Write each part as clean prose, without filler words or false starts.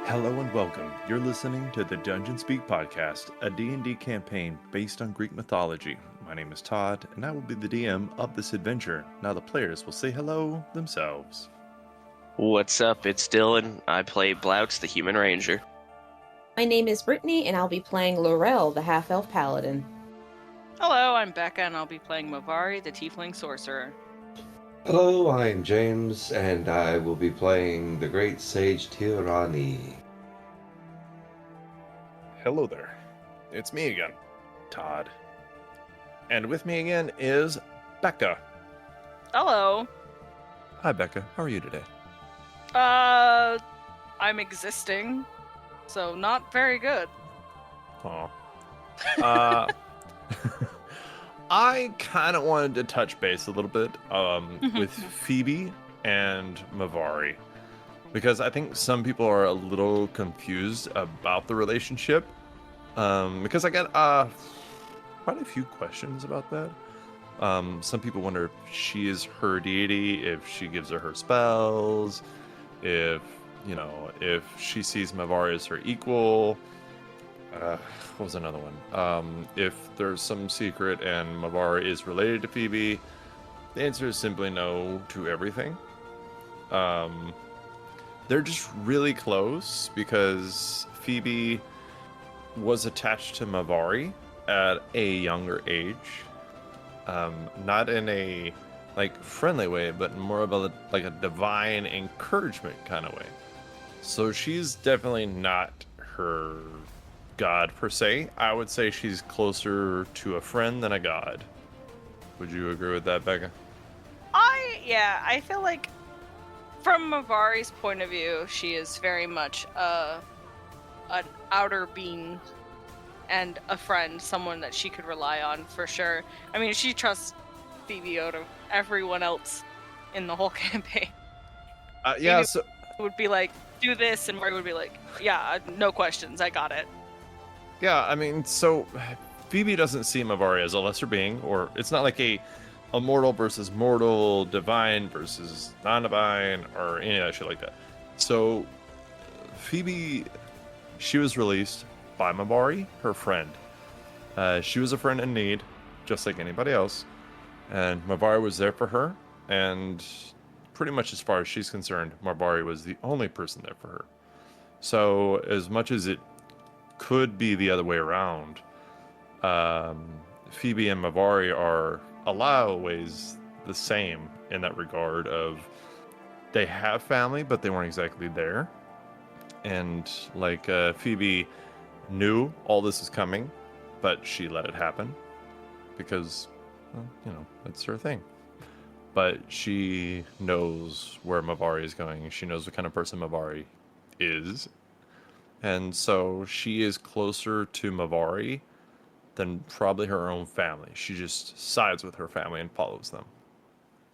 Hello and welcome. You're listening to the Dungeon Speak podcast, a D&D campaign based on Greek mythology. My name is Todd, and I will be the DM of this adventure. Now the players will say hello themselves. What's up? It's Dylan. I play Blautz, the Human Ranger. My name is Brittany, and I'll be playing Lorel, the half-elf paladin. Hello, I'm Becca, and I'll be playing Mavari, the Tiefling Sorcerer. Hello, I'm James, and I will be playing the Great Sage Tirani. Hello there. It's me again, Todd. And with me again is Becca. Hello. Hi, Becca. How are you today? I'm existing, so not very good. Aw. I kind of wanted to touch base a little bit with Phoebe and Mavari, because I think some people are a little confused about the relationship, because I get quite a few questions about that. Some people wonder if she is her deity, if she gives her spells, if she sees Mavari as her equal. What was another one? If there's some secret and Mavari is related to Phoebe, the answer is simply no to everything. They're just really close because Phoebe was attached to Mavari at a younger age. Not in a friendly way, but more of a divine encouragement kind of way. So she's definitely not her god per se. I would say she's closer to a friend than a god. Would you agree with that, Becca? I feel like from Mavari's point of view, she is very much an outer being and a friend, someone that she could rely on for sure. I mean, she trusts Phoebe out of everyone else in the whole campaign. Yeah, Phoebe so would be like, do this, and Mari would be like, yeah, no questions, I got it. yeah, I mean, so Phoebe doesn't see Mavari as a lesser being, or it's not like a mortal versus mortal, divine versus non-divine, or any of that shit like that. So Phoebe, she was released by Mavari, her friend. She was a friend in need, just like anybody else, and Mavari was there for her, and pretty much as far as she's concerned, Mavari was the only person there for her. So as much as it could be the other way around, Phoebe and Mavari are a lot of ways the same in that regard of they have family, but they weren't exactly there. And Phoebe knew all this is coming, but she let it happen because, well, that's her thing. But she knows where Mavari is going. She knows what kind of person Mavari is. And so she is closer to Mavari than probably her own family. She just sides with her family and follows them.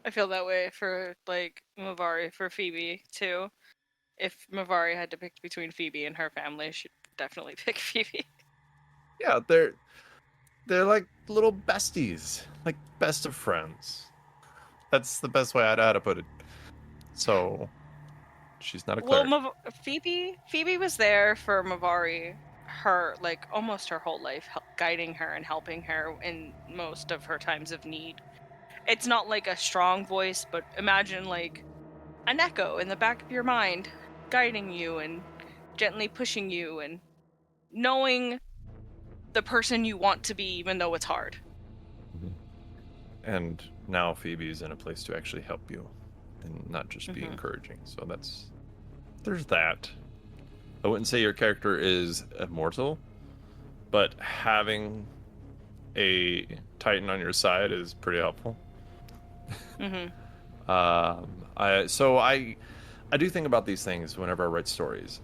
I feel that way for, Mavari, for Phoebe, too. If Mavari had to pick between Phoebe and her family, she'd definitely pick Phoebe. Yeah, they're like little besties, like best of friends. That's the best way I'd how to put it. So she's not a cleric. Well, Phoebe was there for Mavari, her, almost her whole life, guiding her and helping her in most of her times of need. It's not like a strong voice, but imagine, an echo in the back of your mind, guiding you and gently pushing you and knowing the person you want to be, even though it's hard. And now Phoebe's in a place to actually help you and not just be encouraging. So there's that. I wouldn't say your character is immortal, but having a Titan on your side is pretty helpful. I do think about these things whenever I write stories,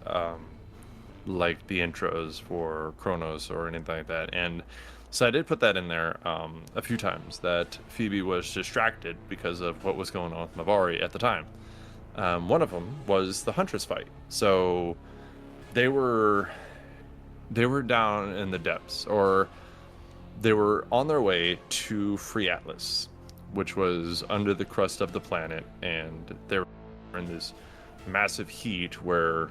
like the intros for Chronos or anything like that. And so I did put that in there a few times, that Phoebe was distracted because of what was going on with Mavari at the time. One of them was the Huntress fight. So they were down in the depths, or they were on their way to Free Atlas, which was under the crust of the planet, and they were in this massive heat where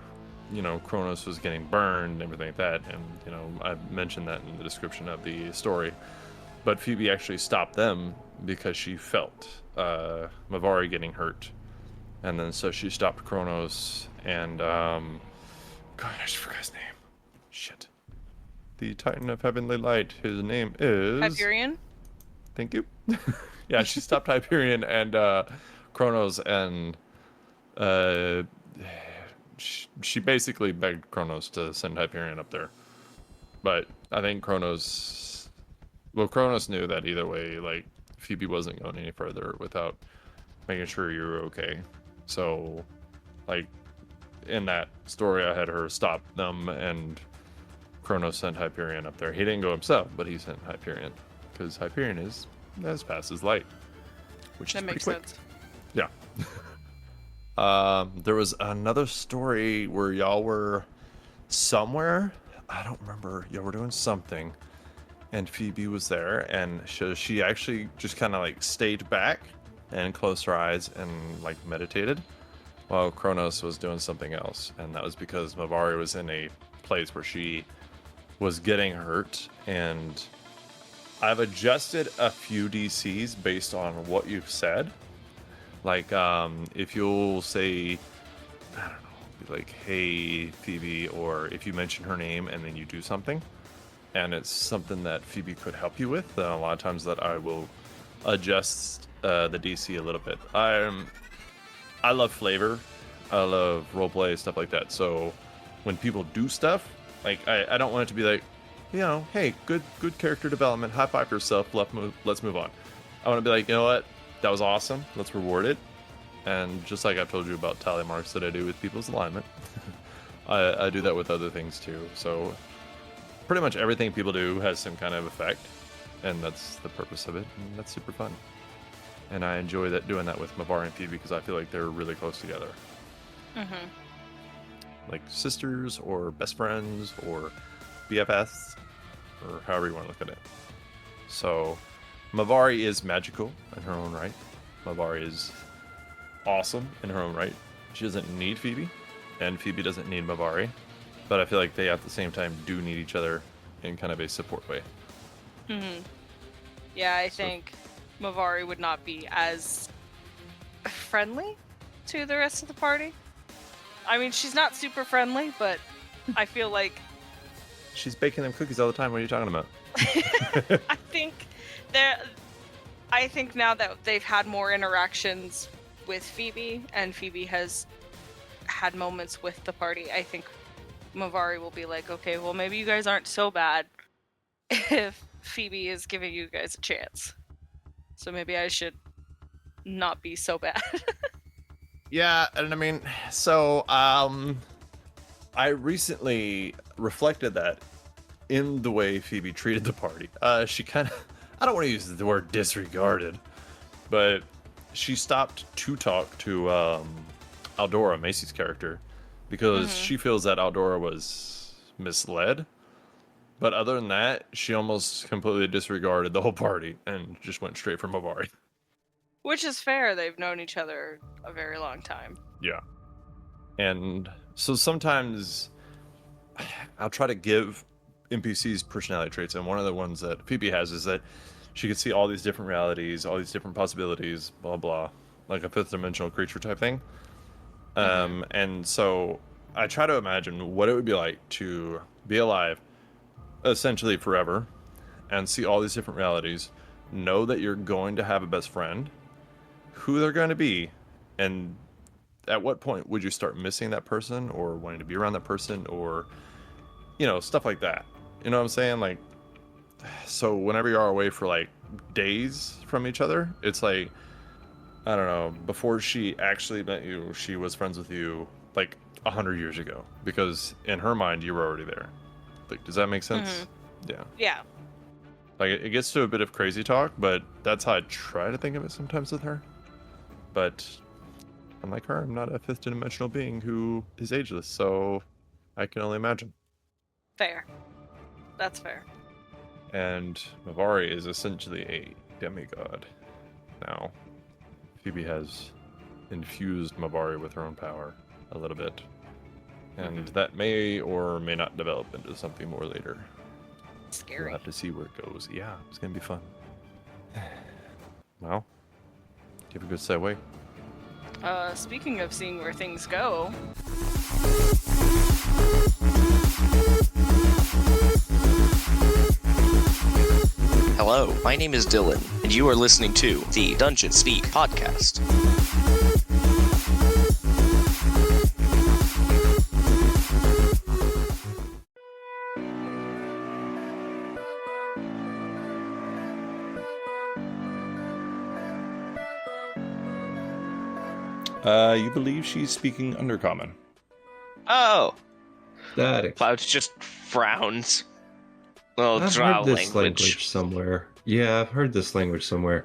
Kronos was getting burned and everything like that, and I mentioned that in the description of the story. But Phoebe actually stopped them because she felt Mavari getting hurt, and then so she stopped Kronos and God, I just forgot his name. Shit. The Titan of Heavenly Light. His name is Hyperion? Thank you. Yeah, she stopped Hyperion and Kronos, and she basically begged Kronos to send Hyperion up there. But I think Kronos knew that either way, like, Phoebe wasn't going any further without making sure you were okay. So, like, in that story, I had her stop them, and Kronos sent Hyperion up there. He didn't go himself, but he sent Hyperion, because Hyperion is as fast as light, which That is makes pretty quick. sense. Yeah. There was another story where y'all were somewhere. I don't remember. Y'all were doing something, and Phoebe was there, and she actually just kind of like stayed back and closed her eyes and like meditated while Kronos was doing something else. And that was because Mavari was in a place where she was getting hurt, and I've adjusted a few DCs based on what you've said. Like, if you'll say, I don't know, like, hey, Phoebe, or if you mention her name and then you do something, and it's something that Phoebe could help you with, then a lot of times that I will adjust the DC a little bit. I love flavor. I love roleplay, stuff like that. So when people do stuff, like, I don't want it to be like, hey, good character development, high five yourself, let's move on. I want to be like, you know what? That was awesome. Let's reward it. And just like I've told you about tally marks that I do with people's alignment, I do that with other things too. So pretty much everything people do has some kind of effect, and that's the purpose of it. And that's super fun. And I enjoy doing that with Mavari and Phoebe because I feel like they're really close together. Mm-hmm. Like sisters or best friends or BFFs or however you want to look at it. So Mavari is magical in her own right. Mavari is awesome in her own right. She doesn't need Phoebe, and Phoebe doesn't need Mavari. But I feel like they at the same time do need each other in kind of a support way. Mm-hmm. Yeah, I think Mavari would not be as friendly to the rest of the party. I mean, she's not super friendly, but I feel like She's baking them cookies all the time. What are you talking about? I think now that they've had more interactions with Phoebe, and Phoebe has had moments with the party, I think Mavari will be like, okay, well, maybe you guys aren't so bad if Phoebe is giving you guys a chance. So maybe I should not be so bad. Yeah, and I mean, so I recently reflected that in the way Phoebe treated the party. She kind of, I don't want to use the word disregarded, but she stopped to talk to Aldora, Macy's character, because she feels that Aldora was misled. But other than that, she almost completely disregarded the whole party and just went straight for Mavari. Which is fair. They've known each other a very long time. Yeah. And so sometimes I'll try to give NPCs personality traits, and one of the ones that Phoebe has is that she can see all these different realities, all these different possibilities, blah blah, like a fifth dimensional creature type thing. And so I try to imagine what it would be like to be alive essentially forever and see all these different realities, know that you're going to have a best friend, who they're going to be, and at what point would you start missing that person or wanting to be around that person, or stuff like that. You know what I'm saying? Like, so whenever you are away for like days from each other, it's like, I don't know, before she actually met you, she was friends with you like 100 years ago, because in her mind you were already there. Like, does that make sense? Yeah. Yeah. Like, it gets to a bit of crazy talk, but that's how I try to think of it sometimes with her. But unlike her, I'm not a fifth dimensional being who is ageless, so I can only imagine. Fair. That's fair. And Mavari is essentially a demigod. Now, Phoebe has infused Mavari with her own power a little bit. and that may or may not develop into something more later. Scary. We'll have to see where it goes. Yeah, it's gonna be fun. Well, give a good segue. Speaking of seeing where things go, Hello, my name is Dylan, and you are listening to the Dungeon Speak podcast. You believe she's speaking Undercommon? Oh, That Blautz just frowns. Little I've drow heard this language language. somewhere. Yeah, I've heard this language somewhere.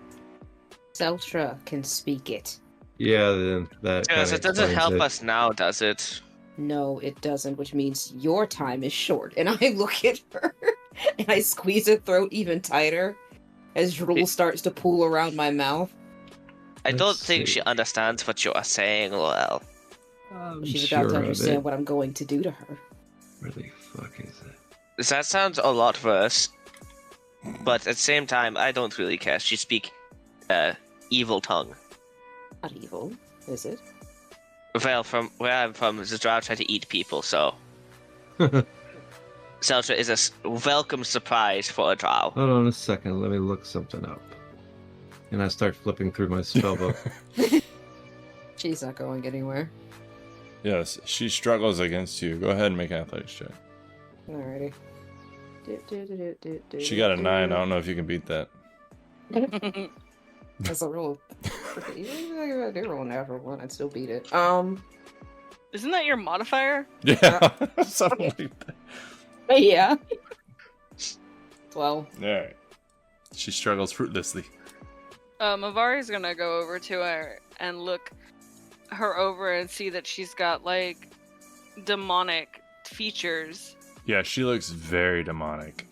Seltra can speak it. Yeah, then that kind Yes, of it doesn't explains help it. us now, does it? No, it doesn't, which means your time is short. And I look at her and I squeeze her throat even tighter as drool starts to pool around my mouth. I don't Let's think see. she understands what you are saying, Lorel. She's Sure about to of understand it. what I'm going to do to her. Where the fuck is it? That sounds a lot worse. But at the same time, I don't really care. She speaks evil tongue. Not evil, is it? Well, from where I'm from, the drow try to eat people, so Seltra is a welcome surprise for a drow. Hold on a second, let me look something up. And I start flipping through my spellbook. She's not going anywhere. Yes, she struggles against you. Go ahead and make an athletics check. Alrighty. She got a 9. I don't know if you can beat that. That's a roll. Even if I do roll a natural one, I'd still beat it. isn't that your modifier? Yeah, something like that. Yeah. 12. Alright. She struggles fruitlessly. Mavari's gonna go over to her and look her over and see that she's got like demonic features. Yeah, she looks very demonic.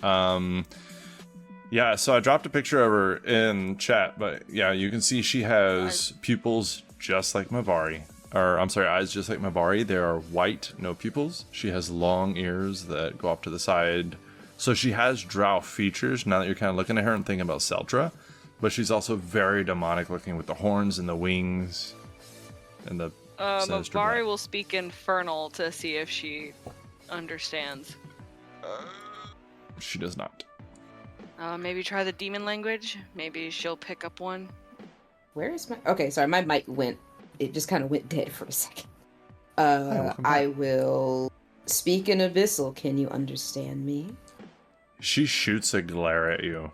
Yeah, so I dropped a picture of her in chat, but yeah, you can see she has pupils just like Mavari. Or, I'm sorry, eyes just like Mavari. They are white, no pupils. She has long ears that go off to the side. So she has drow features, now that you're kind of looking at her and thinking about Seltra. But she's also very demonic looking with the horns and the wings. And the sinister Mavari black. will speak Infernal to see if she understands. She does not. Maybe try the demon language. Maybe she'll pick up one. Where is my... Okay, sorry, my mic went... It just kind of went dead for a second. welcome I back. will speak in Abyssal. Can you understand me? She shoots a glare at you.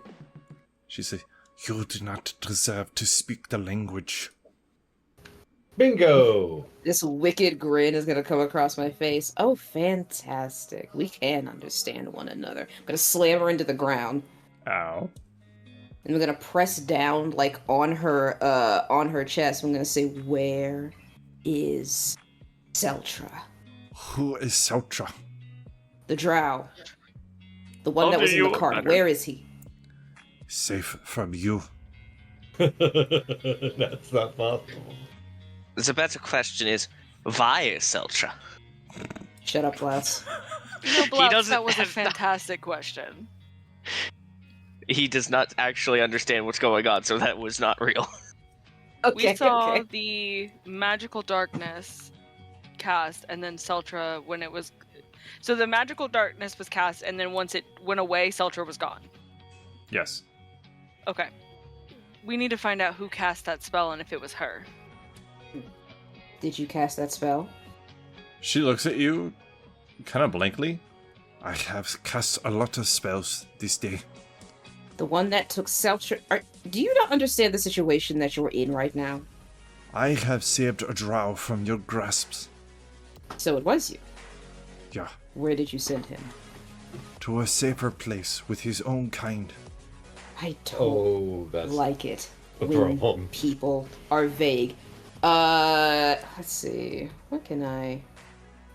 She says, "You do not deserve to speak the language." Bingo! This wicked grin is gonna come across my face. Oh, fantastic. We can understand one another. I'm gonna slam her into the ground. Ow. And I'm gonna press down, like, on her chest. I'm gonna say, where is Seltra? Who is Seltra? The drow. The one How that do was in the you cart. matter? Where is he? Safe from you. That's not possible. The better question is, why is Seltra? Shut up, Blautz. No, Blautz, doesn't that was a have the- fantastic question. He does not actually understand what's going on, so that was not real. Okay, We saw okay. the magical darkness cast, and then Seltra when it was. So the magical darkness was cast, and then once it went away, Seltra was gone. Yes. Okay. We need to find out who cast that spell and if it was her. Did you cast that spell? She looks at you kind of blankly. I have cast a lot of spells this day. The one that took Seltra... Do you not understand the situation that you're in right now? I have saved a drow from your grasps. So it was you. Yeah. Where did you send him? To a safer place with his own kind. I don't Oh, that's like it a when problem. people are vague. Let's see. What can I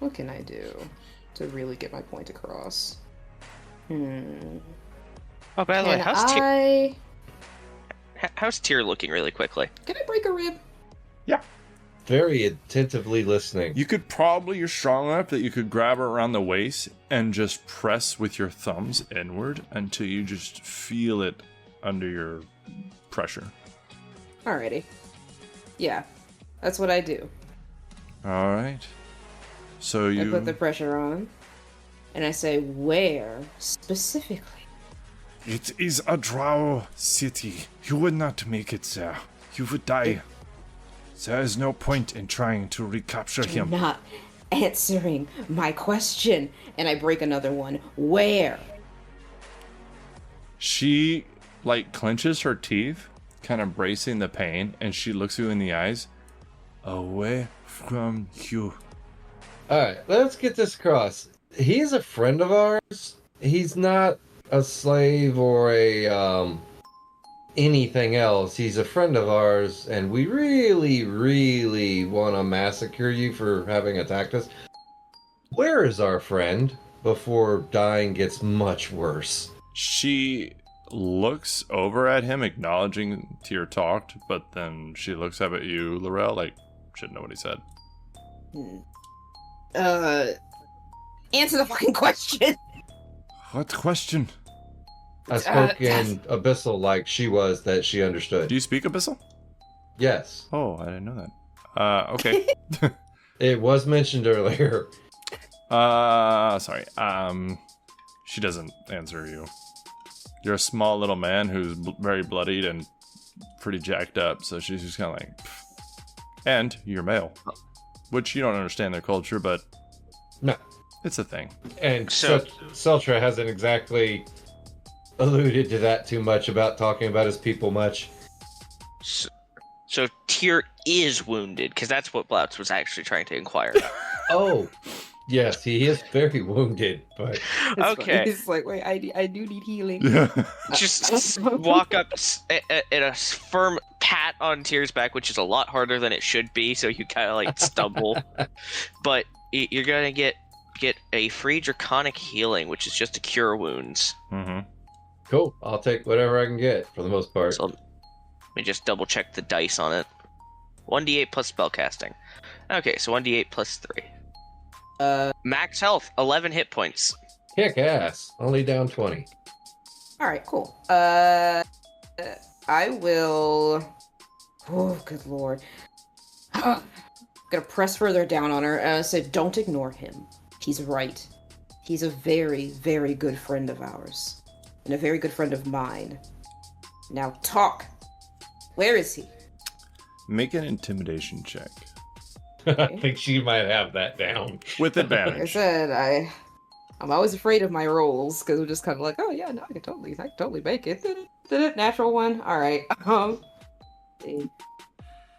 do to really get my point across? Oh, by the way, Can how's Tyr looking really quickly? I break a rib? Yeah. very attentively listening. You're strong enough that you could grab her around the waist and just press with your thumbs inward until you just feel it under your pressure. Alrighty. Yeah, that's what I do. All right. So I put the pressure on, and I say, where specifically? It is a drow city. You would not make it there. You would die. There is no point in trying to recapture him. You're not answering my question. And I break another one. Where? She, clenches her teeth, kind of bracing the pain, and she looks you in the eyes. Away from you. Alright, let's get this across. He's a friend of ours. He's not a slave or a, anything else. He's a friend of ours, and we really, really want to massacre you for having attacked us. Where is our friend before dying gets much worse? She looks over at him, acknowledging Tyr talked, but then she looks up at you, Lorel, shouldn't know what he said. Answer the fucking question. What question? I spoke in Abyssal like she was, that she understood. Do you speak Abyssal? Yes. Oh, I didn't know that. Okay. It was mentioned earlier. Sorry. She doesn't answer you. You're a small little man who's very bloodied and pretty jacked up, so she's just kind of like... Pff. And you're male. Which you don't understand their culture, but... No. It's a thing. And So- Seltra hasn't exactly alluded to that too much about talking about his people much. So Tyr is wounded, because that's what Blautz was actually trying to inquire. Oh, yes, he is very wounded, but Okay. It's like, wait, I do need healing. Yeah. Just walk up in a firm pat on Tyr's back, which is a lot harder than it should be, so you kind of stumble. But you're gonna get a free draconic healing, which is just to cure wounds. Mm-hmm. cool. I'll take whatever I can get for the most part. So let me just double check the dice on it. 1d8 plus spellcasting. Okay, so 1d8 plus 3. Max health, 11 hit points. Kick ass. Only down 20. Alright, cool. I will... Oh, good lord. Gonna press further down on her and I say, don't ignore him. He's right. He's a very, very good friend of ours. And a very good friend of mine. Now talk. Where is he? Make an intimidation check. I think she might have that down. With Like I advantage. said, I'm always afraid of my rolls because I'm just kind of like, oh yeah, no, I can totally make it. Natural one. All right. I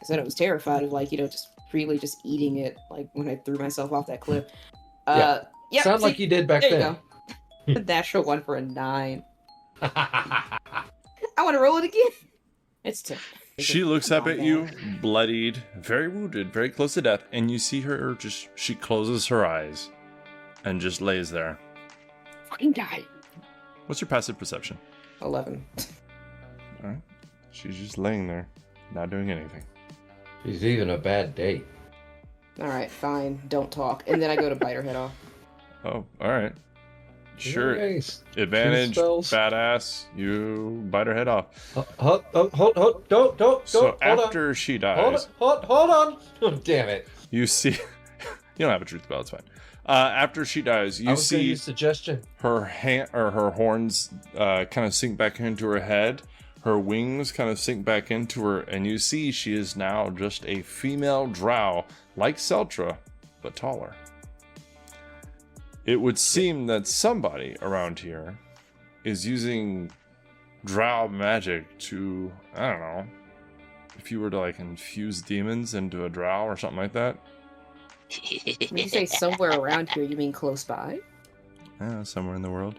said I was terrified of just really just eating it when I threw myself off that cliff. Yeah. Yep, Sounds see, like you did back there then. you go. Natural one for a 9. I want to roll it again. It's 10. She looks up at you, bloodied, very wounded, very close to death, and you see her she closes her eyes and just lays there. Fucking die. What's your passive perception? 11. Alright. She's just laying there, not doing anything. She's even a bad date. All right, fine. Don't talk. And then I go to bite her head off. Oh, alright. Sure. Nice. Advantage, Spells. badass, you bite her head off. Hold, don't. So hold after on. she dies, Hold on. Oh, damn it. you see... you don't have a truth spell, it's fine. After she dies, I you was gonna see use suggestion. her hand or her horns kind of sink back into her head. Her wings kind of sink back into her, and you see she is now just a female drow, like Seltra, but taller. It would seem that somebody around here is using drow magic to, I don't know, if you were to infuse demons into a drow or something like that. When you say somewhere around here, you mean close by? Somewhere in the world.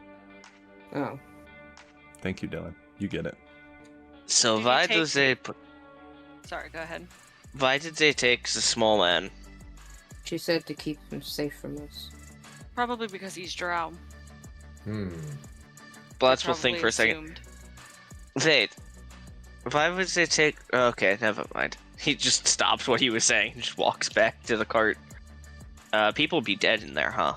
Oh. Thank you, Dylan. You get it. So Did why he does they Sorry, go ahead. why did they take the small man? She said to keep him safe from us. Probably because he's drow. Blautz will think Probably for a second. assumed. Wait, why would they take? Okay, never mind. He just stops what he was saying and just walks back to the cart. People be dead in there, huh?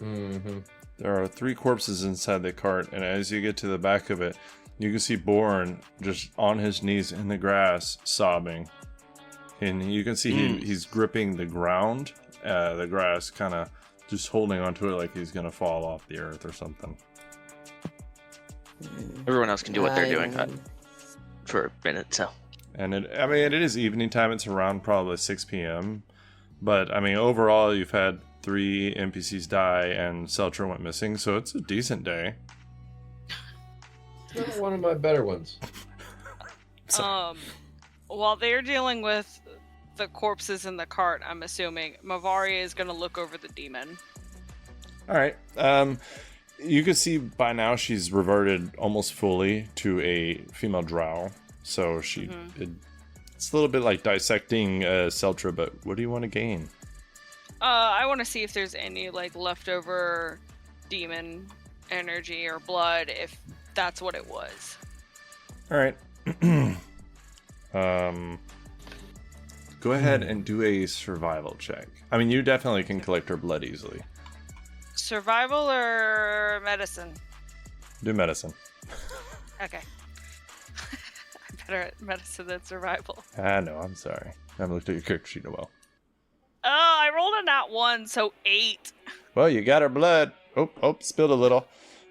Mm-hmm. There are 3 corpses inside the cart, and as you get to the back of it, you can see Born just on his knees in the grass, sobbing. And you can see he's gripping the ground, the grass, kind of just holding onto it like he's going to fall off the earth or something. Everyone else can do what they're doing for a minute, so. And it is evening time. It's around probably 6 p.m. But, I mean, overall, you've had 3 NPCs die and Celtra went missing, so it's a decent day. Not one of my better ones. While they're dealing with the corpses in the cart, I'm assuming Mavari is going to look over the demon. All right. You can see by now she's reverted almost fully to a female drow. So it's a little bit like dissecting Celtra, but what do you want to gain? I want to see if there's any like leftover demon energy or blood, if that's what it was. All right. Go ahead and do a survival check. I mean, you definitely can collect her blood easily. Survival or medicine? Do medicine. Okay. I'm better at medicine than survival. No, I'm sorry. I haven't looked at your character sheet in a while. Oh, I rolled a nat 1, so 8. Well, you got her blood. Oh, spilled a little.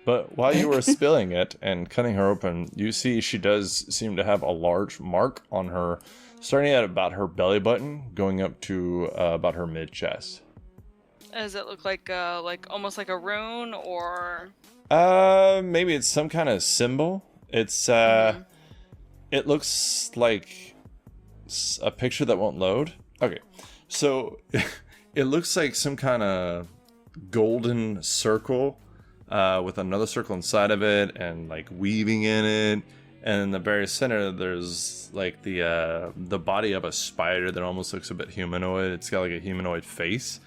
But while you were spilling it and cutting her open, you see she does seem to have a large mark on her, starting at about her belly button, going up to about her mid-chest. Does it look like almost like a rune, or? Maybe it's some kind of symbol. It's it looks like a picture that won't load. Okay, so it looks like some kind of golden circle with another circle inside of it, and like weaving in it. And in the very center, there's like the body of a spider that almost looks a bit humanoid. It's got like a humanoid face.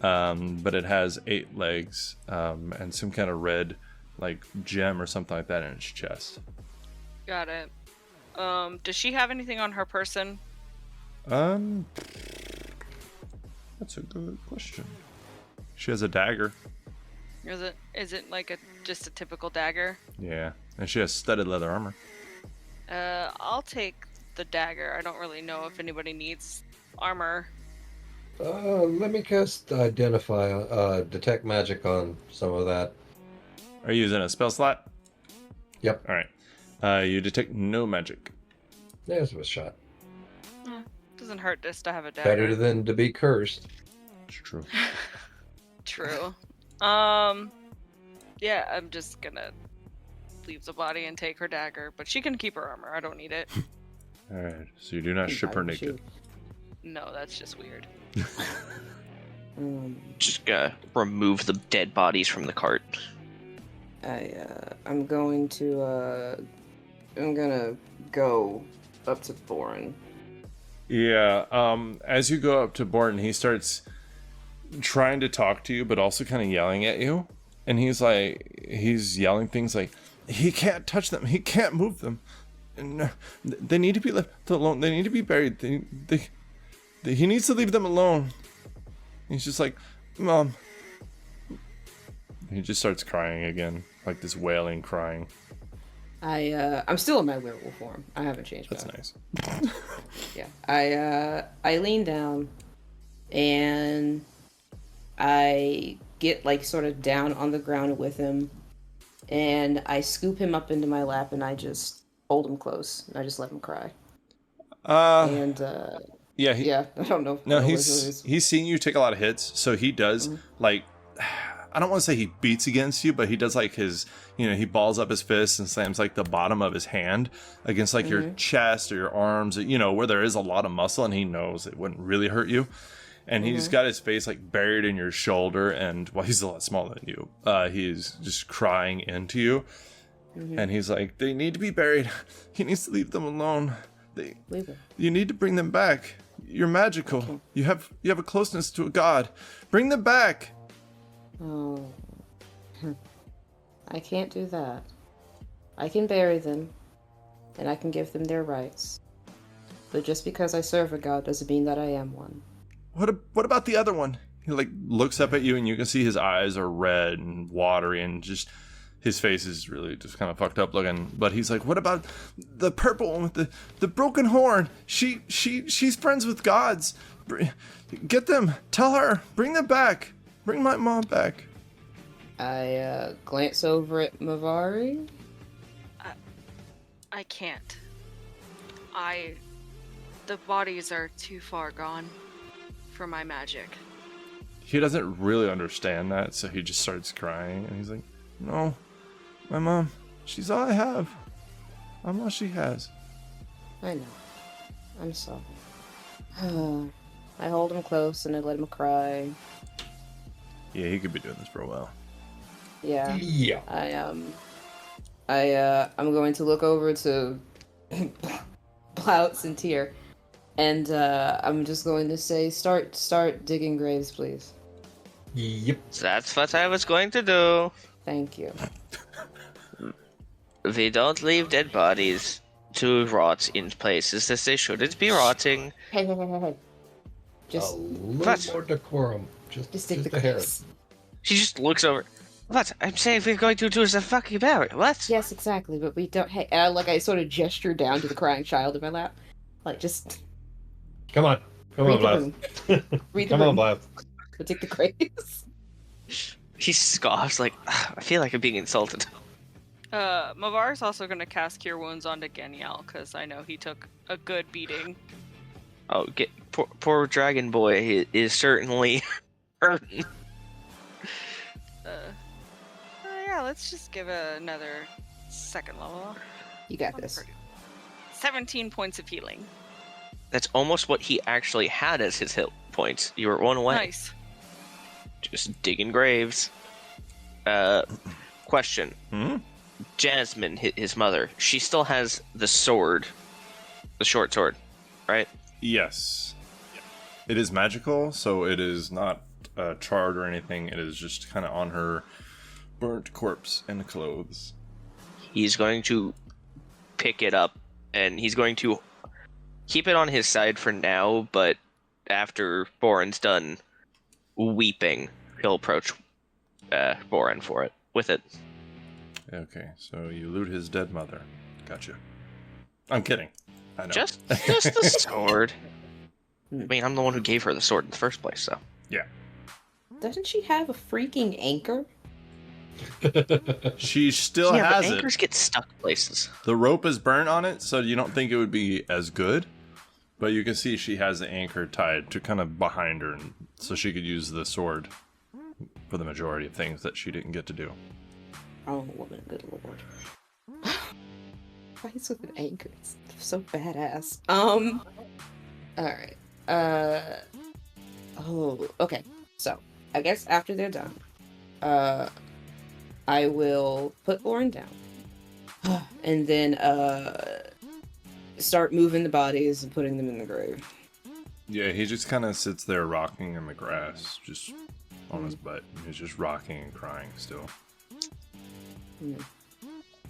But it has 8 legs, and some kind of red, like, gem or something like that in its chest. Got it. Does she have anything on her person? That's a good question. She has a dagger. Is it like just a typical dagger? Yeah, and she has studded leather armor. I'll take the dagger. I don't really know if anybody needs armor. Let me cast detect magic on some of that. Are you using a spell slot? Yep. All right. You detect no magic. There's a shot. Doesn't hurt just to have a dagger. Better than to be cursed. It's true. True. Yeah, I'm just gonna leave the body and take her dagger, but she can keep her armor. I don't need it. All right. So you do not ship her naked. No, that's just weird. Just remove the dead bodies from the cart. I'm going to go up to Boren. Yeah. As you go up to Born, he starts trying to talk to you, but also kind of yelling at you. And he's yelling things like, he can't touch them. He can't move them. And they need to be left alone. They need to be buried. He needs to leave them alone. He's just like, Mom. He just starts crying again, like this wailing crying. I'm still in my werewolf form. I haven't changed. That's back. nice. Yeah. I lean down and I get like sort of down on the ground with him, and I scoop him up into my lap and I just hold him close and I just let him cry. Yeah, I don't know. No, he's seeing you take a lot of hits, so he does like, I don't want to say he beats against you, but he does like his, he balls up his fist and slams like the bottom of his hand against like your chest or your arms, where there is a lot of muscle, and he knows it wouldn't really hurt you. And he's got his face like buried in your shoulder, and he's a lot smaller than you. He's just crying into you, and he's like, they need to be buried. He needs to leave them alone. Leave them. You need to bring them back. You're magical. Okay. You have a closeness to a god. Bring them back. Oh. I can't do that. I can bury them, and I can give them their rights. But just because I serve a god doesn't mean that I am one. What about the other one? He like looks up at you, and you can see his eyes are red and watery, and just his face is really just kind of fucked up looking. But he's like, what about the purple one with the broken horn? She's friends with gods. Get them. Tell her. Bring them back. Bring my mom back. I glance over at Mavari. I can't. The bodies are too far gone for my magic. He doesn't really understand that, so he just starts crying, and he's like, no, my mom, she's all I have. I'm all she has. I know. I'm sorry. I hold him close and I let him cry. Yeah, he could be doing this for a while. Yeah. Yeah. I'm going to look over to Blautz and Tyr, and I'm just going to say, start digging graves, please. Yep. That's what I was going to do. Thank you. We don't leave dead bodies to rot in places that they shouldn't be rotting. Hey. Just A little What? more decorum. dig the a hair. graves. She just looks over. What? I'm saying we're going to do the fucking burial. What? Yes, exactly, but we don't. Hey, I sort of gesture down to the crying child in my lap, like just Come on, read the Blab. room. Read the Come on, room. Blab. We'll take the graves. He scoffs like, I feel like I'm being insulted. Mavari's also gonna cast Cure Wounds onto Geniel, because I know he took a good beating. Oh, poor Dragon Boy is certainly hurting. Yeah, let's just give it another second level. You got this. 17 points of healing. That's almost what he actually had as his hit points. You were one away. Nice. Just digging graves. Question. Jasmine, his mother, she still has the sword. The short sword, right? Yes. It is magical, so it is not charred or anything. It is just kind of on her burnt corpse and clothes. He's going to pick it up, and he's going to keep it on his side for now, but after Boren's done weeping, he'll approach Boren for it, with it. Okay, so you loot his dead mother. Gotcha. I'm kidding. I know. Just the sword. I mean, I'm the one who gave her the sword in the first place, so. Yeah. Doesn't she have a freaking anchor? She still Yeah, has but it. anchors get stuck places. The rope is burnt on it, so you don't think it would be as good. But you can see she has the anchor tied to kind of behind her, and so she could use the sword for the majority of things that she didn't get to do. Oh, woman, good lord. Why is with an anchor? It's so badass. Alright. Oh, okay. So, I guess after they're done, I will put Lauren down. And then, start moving the bodies and putting them in the grave. Yeah, he just kind of sits there rocking in the grass, just on his butt. He's just rocking and crying still.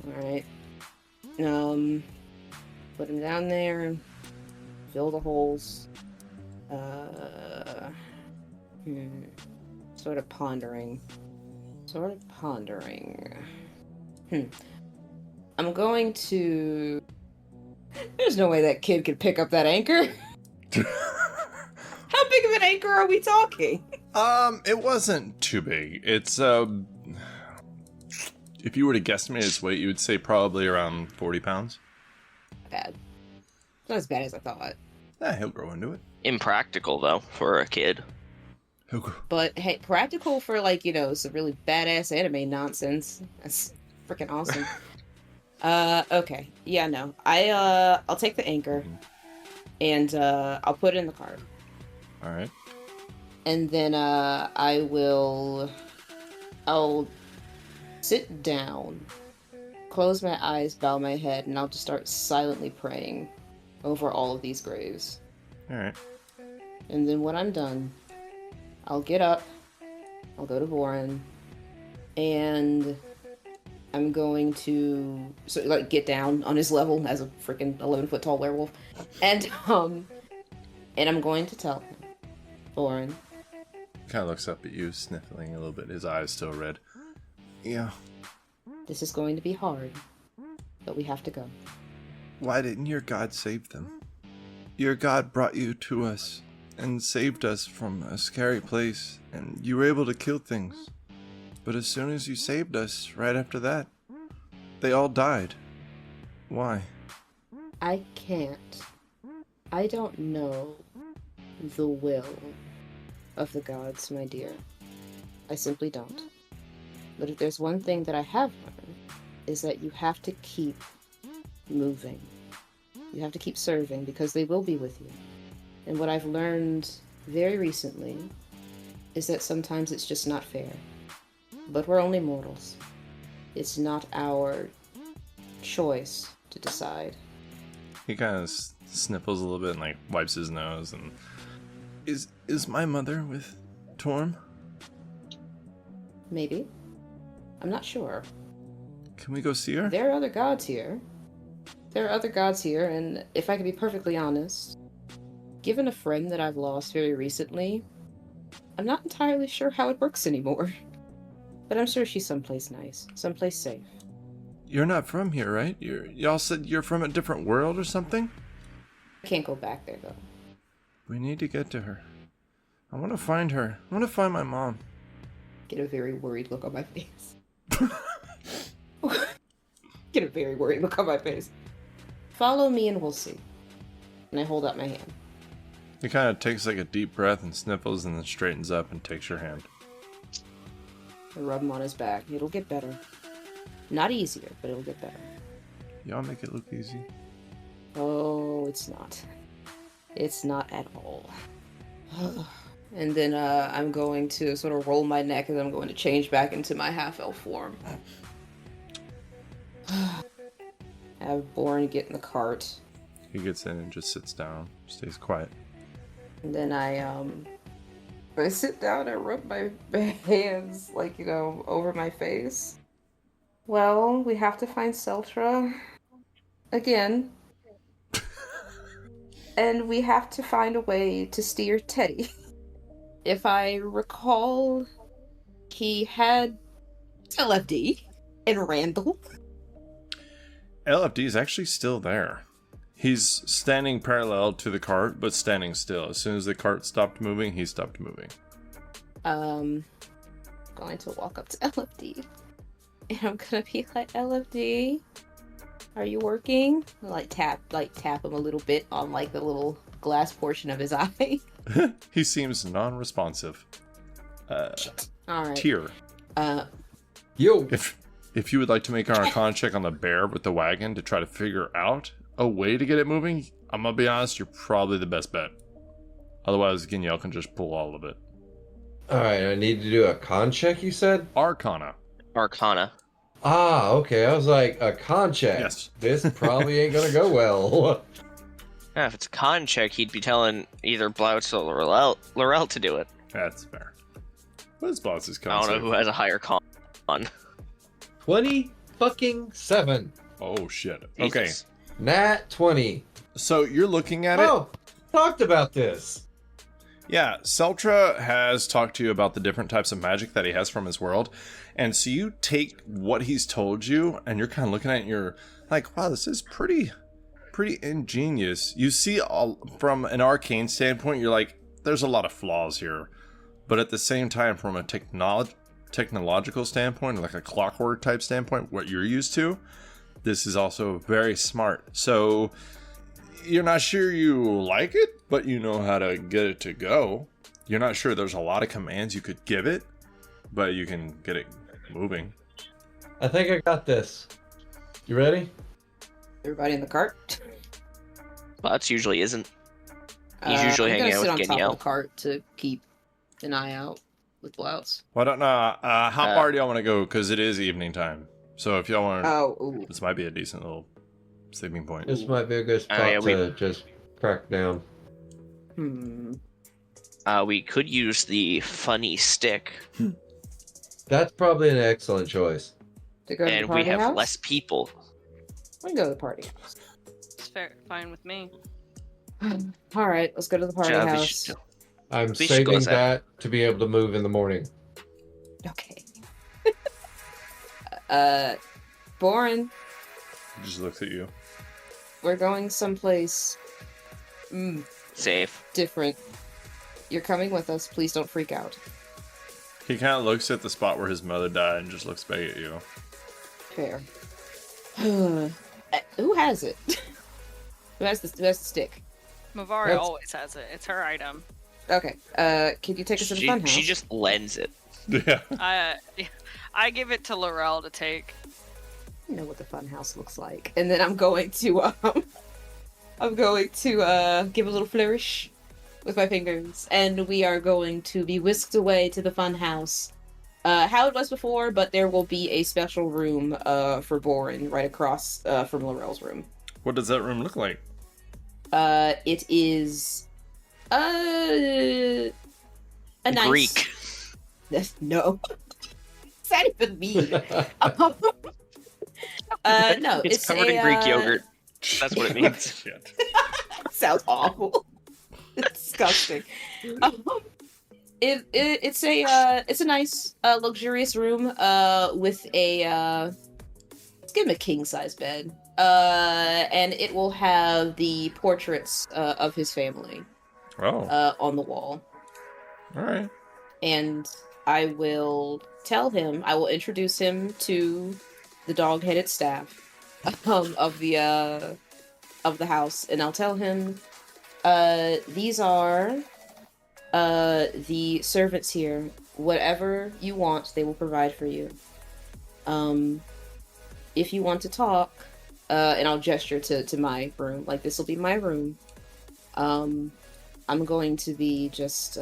Alright. Put him down there. Fill the holes. Sort of pondering. I'm going to... There's no way that kid could pick up that anchor. How big of an anchor are we talking? It wasn't too big. It's, if you were to guesstimate its weight, you would say probably around 40 pounds. Bad. Not as bad as I thought. He'll grow into it. Impractical, though, for a kid. He'll grow. But hey, practical for some really badass anime nonsense. That's freaking awesome. Okay. Yeah, no. I'll take the anchor and I'll put it in the cart. All right. And then I'll sit down, close my eyes, bow my head, and I'll just start silently praying over all of these graves. All right. And then when I'm done, I'll get up, I'll go to Boren, and I'm going to get down on his level as a freaking 11-foot tall werewolf, and I'm going to tell him, Thorin. Kind of looks up at you, sniffling a little bit. His eyes still red. Yeah. This is going to be hard, but we have to go. Why didn't your god save them? Your god brought you to us and saved us from a scary place, and you were able to kill things. But as soon as you saved us, right after that, they all died. Why? I can't. I don't know the will of the gods, my dear. I simply don't. But if there's one thing that I have learned, is that you have to keep moving. You have to keep serving, because they will be with you. And what I've learned very recently is that sometimes it's just not fair. But we're only mortals. It's not our choice to decide. He kind of sniffles a little bit and like wipes his nose. And is my mother with Torm? Maybe. I'm not sure. Can we go see her? There are other gods here. And if I can be perfectly honest, given a friend that I've lost very recently, I'm not entirely sure how it works anymore. But I'm sure she's someplace nice, someplace safe. You're not from here, right? Y'all said you're from a different world or something? I can't go back there, though. We need to get to her. I want to find her. I want to find my mom. Get a very worried look on my face. Get a very worried look on my face. Follow me and we'll see. And I hold out my hand. He kind of takes like a deep breath and sniffles and then straightens up and takes your hand. I rub him on his back. It'll get better. Not easier, but it'll get better. Y'all make it look easy. Oh, it's not. It's not at all. And then I'm going to sort of roll my neck, and I'm going to change back into my half-elf form. Have Bourne get in the cart. He gets in and just sits down, stays quiet. And then I sit down and rub my hands, over my face. Well, we have to find Seltra again. And we have to find a way to steer Teddy. If I recall, he had LFD and Randall. LFD is actually still there. He's standing parallel to the cart, but standing still. As soon as the cart stopped moving, he stopped moving. Going to walk up to LFD. And I'm gonna be like, LFD, are you working? Tap him a little bit on the little glass portion of his eye. He seems non-responsive. Alright. Tyr. Yo! If you would like to make an Arcana check on the bear with the wagon to try to figure out a way to get it moving, I'm gonna be honest, you're probably the best bet. Otherwise, Ginyel can just pull all of it. Alright, I need to do a con check, you said? Arcana. Ah, okay, I was like, a con check. Yes. This probably ain't gonna go well. Yeah, if it's a con check, he'd be telling either Blautz or Lorel to do it. That's fair. What is Blautz's con? I don't know who has a higher con. 27. Oh, shit. Jesus. Okay. Nat 20. So you're looking at it. Oh, talked about this. Yeah, Seltra has talked to you about the different types of magic that he has from his world. And so you take what he's told you, and you're kind of looking at it, and you're like, wow, this is pretty ingenious. You see, from an arcane standpoint, you're like, there's a lot of flaws here. But at the same time, from a technological standpoint, like a clockwork type standpoint, what you're used to, this is also very smart. So you're not sure you like it, but you know how to get it to go. You're not sure there's a lot of commands you could give it, but you can get it moving. I think I got this. You ready? Everybody in the cart? Blautz usually isn't. He's usually hanging out with I'm gonna sit on top Ginyel. of the cart to keep an eye out with Blautz. Well, I don't know. How far do y'all want to go? Because it is evening time. So if y'all want, Oh, this might be a decent little sleeping point. This might be a good spot yeah, to just crack down. We could use the funny stick. That's probably an excellent choice. To go to the and we party have house? less people. We can go to the party house. It's fair, fine with me. All right, let's go to the party Yeah, we house. should- I'm We should go saving outside. that to be able to move in the morning. Okay. Boren, He just looks at you. we're going someplace Safe. different. You're coming with us. Please don't freak out. He kind of looks at the spot where his mother died and just looks back at you. Fair. Who has it? Who has the stick? Mavari That's- always has it. It's her item. Okay. Can you take us to the fun house? She just lends it. Yeah. I give it to Lorel to take. I know what the fun house looks like, and then I'm going to give a little flourish with my fingers, and we are going to be whisked away to the fun house. How it was before, but there will be a special room for Boren right across from Lorel's room. What does that room look like? It is a nice Greek. No. What's that even mean? No, It's covered in Greek yogurt. That's what it means. Shit. Sounds awful. It's disgusting. It's a nice luxurious room with a let's give him a king size bed. And it will have the portraits of his family Oh. on the wall. All right. And I will tell him, I will introduce him to the dog-headed staff of the house, and I'll tell him, these are the servants here. Whatever you want, they will provide for you. If you want to talk, and I'll gesture to my room, like this will be my room. I'm going to be just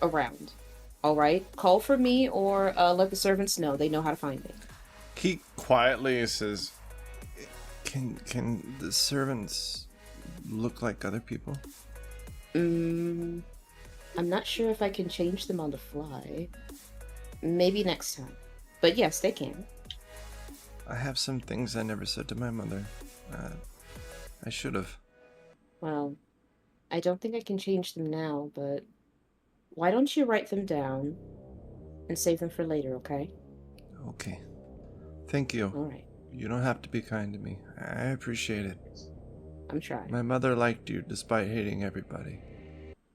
around. All right, call for me or let the servants know. They know how to find me. He quietly says, "Can the servants look like other people?" I'm not sure if I can change them on the fly. Maybe next time. But yes, they can. I have some things I never said to my mother. I should have. Well, I don't think I can change them now, but why don't you write them down and save them for later, okay? Okay. Thank you. All right. You don't have to be kind to me. I appreciate it. I'm trying. My mother liked you despite hating everybody.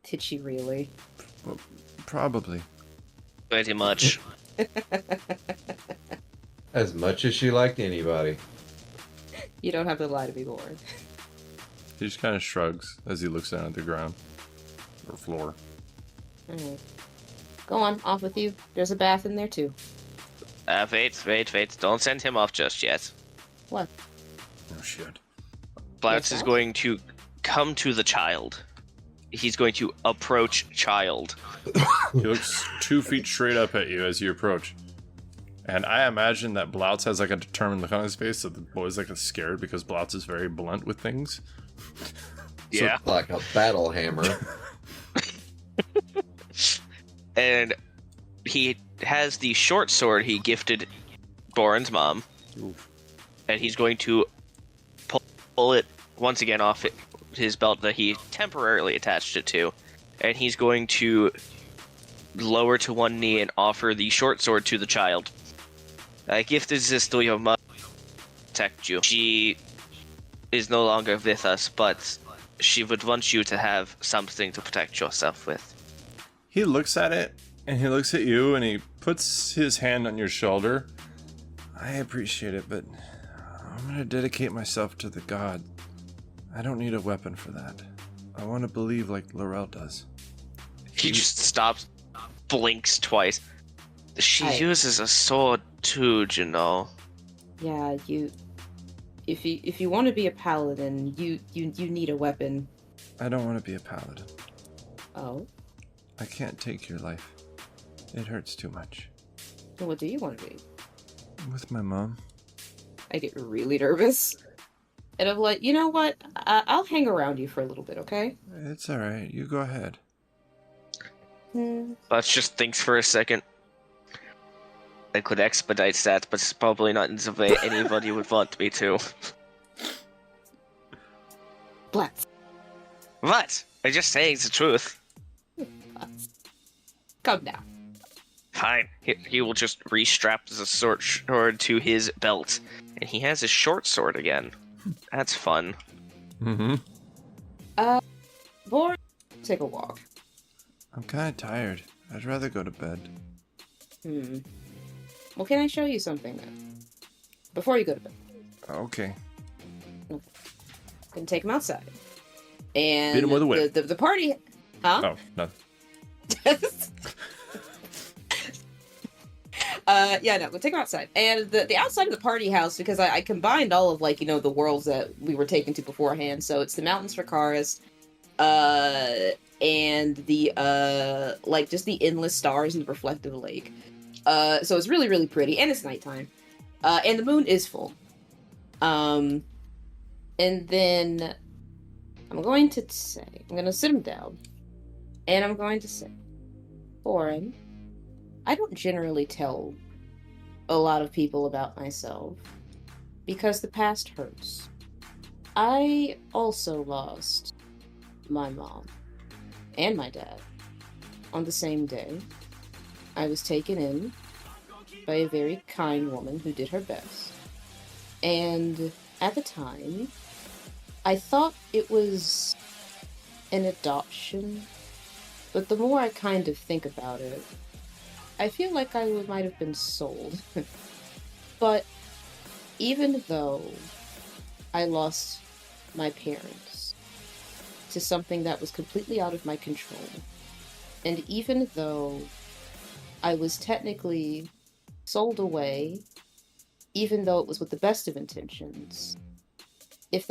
Did she really? Well, probably. Pretty much. As much as she liked anybody. You don't have to lie to be bored. He just kind of shrugs as he looks down at the ground or floor. Alright. Go on, off with you. There's a bath in there too. Wait. Don't send him off just yet. What? Oh shit. Blautz is that? going to come to the child. He's going to approach child. He looks 2 feet straight up at you as you approach. And I imagine that Blautz has like a determined look on his face, so the boy's like scared because Blautz is very blunt with things. Yeah. Like a battle hammer. And he has the short sword he gifted Boren's mom. Oof. And he's going to pull it once again off his belt that he temporarily attached it to. And he's going to lower to one knee and offer the short sword to the child. I gifted this to your mother to protect you. She is no longer with us, but she would want you to have something to protect yourself with. He looks at it, and he looks at you, and he puts his hand on your shoulder. I appreciate it, but I'm gonna dedicate myself to the god. I don't need a weapon for that. I want to believe like Lorel does. He just stops, blinks twice. She I- uses a sword too, you know. Yeah, if you want to be a paladin, you need a weapon. I don't want to be a paladin. Oh? I can't take your life. It hurts too much. Then what do you want to be? With my mom. I get really nervous. And I'm like, you know what? I'll hang around you for a little bit, okay? It's alright, you go ahead. Hmm. Let's just think for a second. I could expedite that, but it's probably not in the way anybody would want me to. Blautz. What? I'm just saying the truth. Blautz. Come down. Fine. He will just restrap the sword to his belt, and he has his short sword again. That's fun. Mm-hmm. Boring. Take a walk. I'm kind of tired. I'd rather go to bed. Well, can I show you something then? Before you go to bed. Okay. Can take him outside. And Beat him with a whip. The party. Huh? Oh, no. Yeah, no, we'll take him outside. And the outside of the party house, because I combined all of, like, the worlds that we were taken to beforehand. So it's the mountains for Karis, and the, just the endless stars and the reflective lake. So it's really, really pretty, and it's nighttime. And the moon is full. And then I'm going to sit him down, and I'm going to say, Oren, I don't generally tell a lot of people about myself, because the past hurts. I also lost my mom and my dad on the same day. I was taken in by a very kind woman who did her best. And at the time, I thought it was an adoption, but the more I kind of think about it, I feel like I might have been sold. But even though I lost my parents to something that was completely out of my control, and even though I was technically sold away, even though it was with the best of intentions, if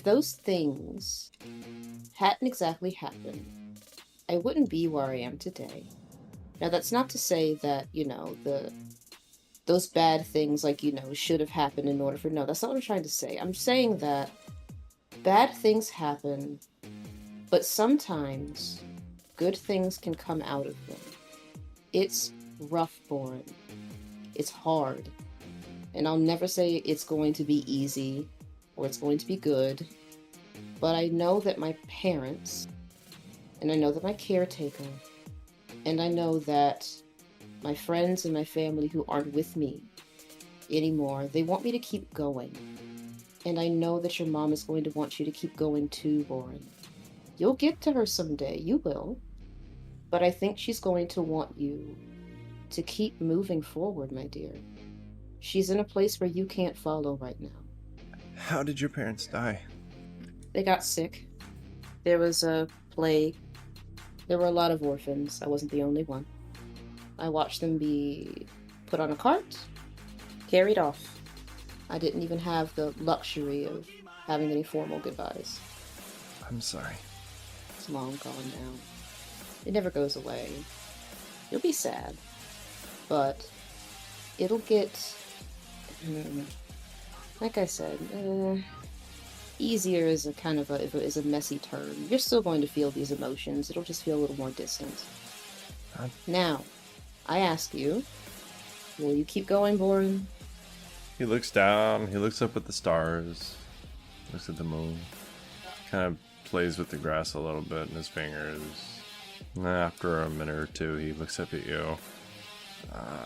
those things hadn't exactly happened, I wouldn't be where I am today. Now, that's not to say that, those bad things, should have happened in order for... No, that's not what I'm trying to say. I'm saying that bad things happen, but sometimes good things can come out of them. It's rough, Boren. It's hard. And I'll never say it's going to be easy or it's going to be good, but I know that my parents, and I know that my caretaker, and I know that my friends and my family who aren't with me anymore, they want me to keep going. And I know that your mom is going to want you to keep going too, Warren. You'll get to her someday, you will. But I think she's going to want you to keep moving forward, my dear. She's in a place where you can't follow right now. How did your parents die? They got sick. There was a plague. There were a lot of orphans. I wasn't the only one. I watched them be put on a cart, carried off. I didn't even have the luxury of having any formal goodbyes. I'm sorry. It's long gone now. It never goes away. You'll be sad. But it'll get... like I said, easier is a messy term. You're still going to feel these emotions. It'll just feel a little more distant. Now, I ask you, will you keep going, Boren? He looks down, he looks up at the stars, looks at the moon, kind of plays with the grass a little bit in his fingers. And then after a minute or two, he looks up at you.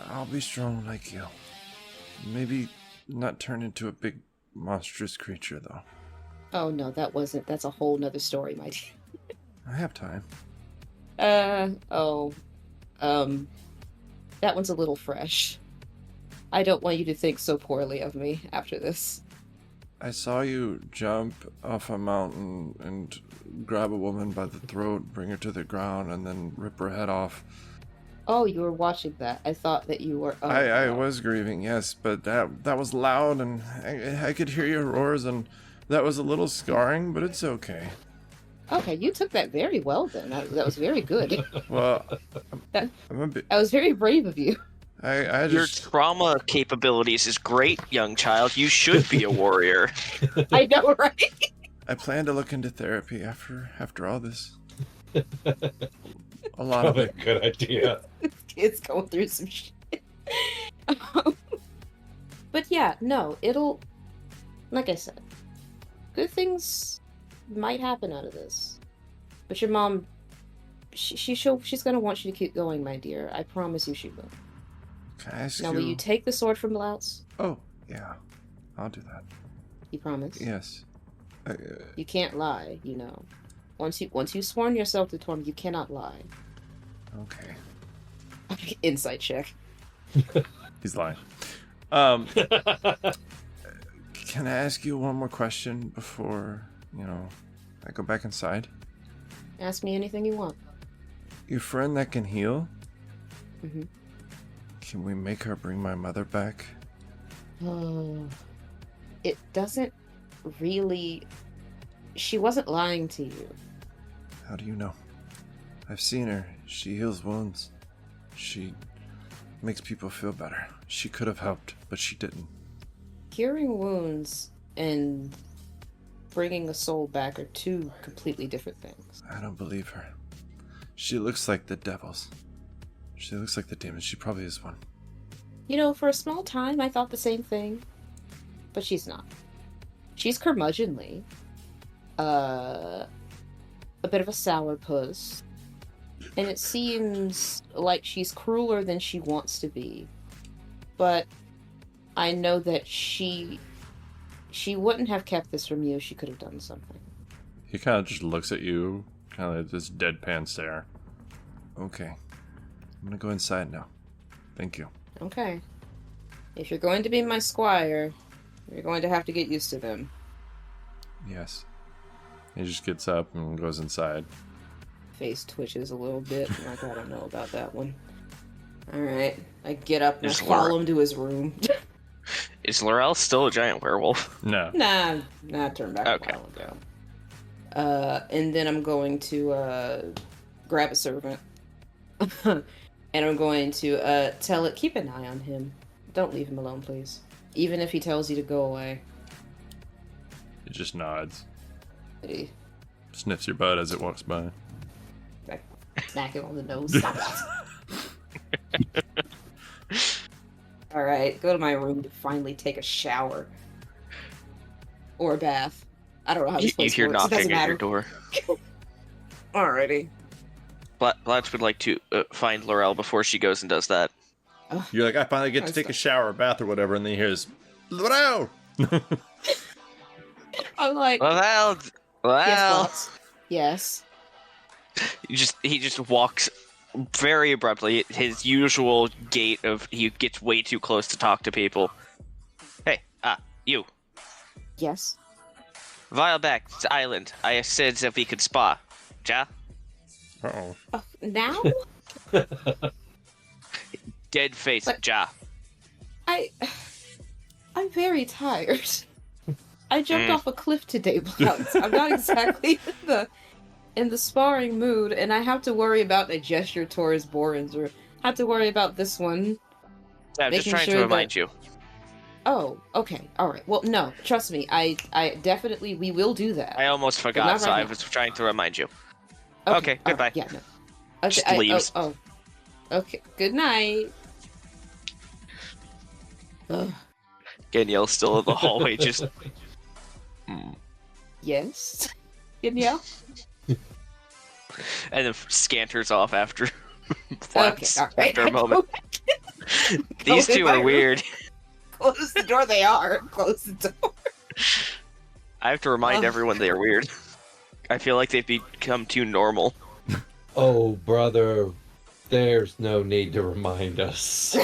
I'll be strong like you. Maybe not turn into a big monstrous creature, though. Oh no, that's a whole nother story, my dear. I have time. That one's a little fresh. I don't want you to think so poorly of me after this. I saw you jump off a mountain and grab a woman by the throat, bring her to the ground, and then rip her head off. Oh, you were watching that. I thought that you were... I was grieving, yes, but that was loud, and I could hear your roars, and that was a little scarring, but it's okay. Okay, you took that very well then. That was very good. Well, I'm a bit... That was very brave of you. I Your just... trauma capabilities is great, young child. You should be a warrior. I know, right? I plan to look into therapy after all this. A lot of Probably it. a good idea. This kid's going through some shit. But yeah, no, it'll, like I said, good things might happen out of this. But your mom, she's gonna want you to keep going, my dear. I promise you she will. Can I ask Now, you? will you take the sword from Blautz? Oh, yeah. I'll do that. You promise? Yes. You can't lie, you know. Once you sworn yourself to Torm, you cannot lie. Okay. Insight check. He's lying. Can I ask you one more question before, I go back inside? Ask me anything you want. Your friend that can heal? Mm-hmm. Can we make her bring my mother back? It doesn't really... She wasn't lying to you. How do you know? I've seen her. She heals wounds. She makes people feel better. She could have helped, but she didn't. Curing wounds and bringing a soul back are two completely different things. I don't believe her. She looks like the devils. She looks like the demons. She probably is one. You know, for a small time, I thought the same thing. But she's not. She's curmudgeonly. A bit of a sourpuss. And it seems like she's crueler than she wants to be. But I know that she wouldn't have kept this from you if she could have done something. He kind of just looks at you, kind of this deadpan stare. Okay. I'm gonna go inside now. Thank you. Okay. If you're going to be my squire, you're going to have to get used to them. Yes. He just gets up and goes inside. Face twitches a little bit. I'm like, I don't know about that one. Alright. I get up and I follow him to his room. Is Lorel still a giant werewolf? No. Nah, I turned back Okay. a while ago. And then I'm going to, grab a servant. And I'm going to, tell it, keep an eye on him. Don't leave him alone, please. Even if he tells you to go away. He just nods. He Sniffs your butt as it walks by. smack him on the nose. Stop it. Alright, go to my room to finally take a shower. Or a bath. I don't know how this You place hear works. It doesn't knocking at matter. your door. Alrighty. Blautz would like to find Lorel before she goes and does that. You're like, I finally get to take a shower or bath or whatever, and then he hears, Lorel! I'm like, Lorel! yes, Blautz. Yes. He just walks very abruptly. His usual gait of he gets way too close to talk to people. Hey, you. Yes. While back to island, I said that we could spa. Ja? Uh-oh. Now? Dead face, But- Ja. I'm very tired. I jumped off a cliff today, Blautz. I'm not exactly in the sparring mood, and I have to worry about a gesture towards Borins, or have to worry about this one. I'm just Making trying sure to remind you. Oh, okay, alright. Well, no, trust me, I definitely, we will do that. I almost forgot, not so right I now. was trying to remind you. Okay, goodbye. Alright, yeah, no. Okay, Just leaves. Okay, good night. Ugh, Danielle's still in the hallway, just. yes? Danielle? And then scanters off after. Okay, alright. After a moment. These two are weird. Close the door, they are. Close the door. I have to remind Ugh. everyone they are weird. I feel like they've become too normal. Oh, brother, there's no need to remind us.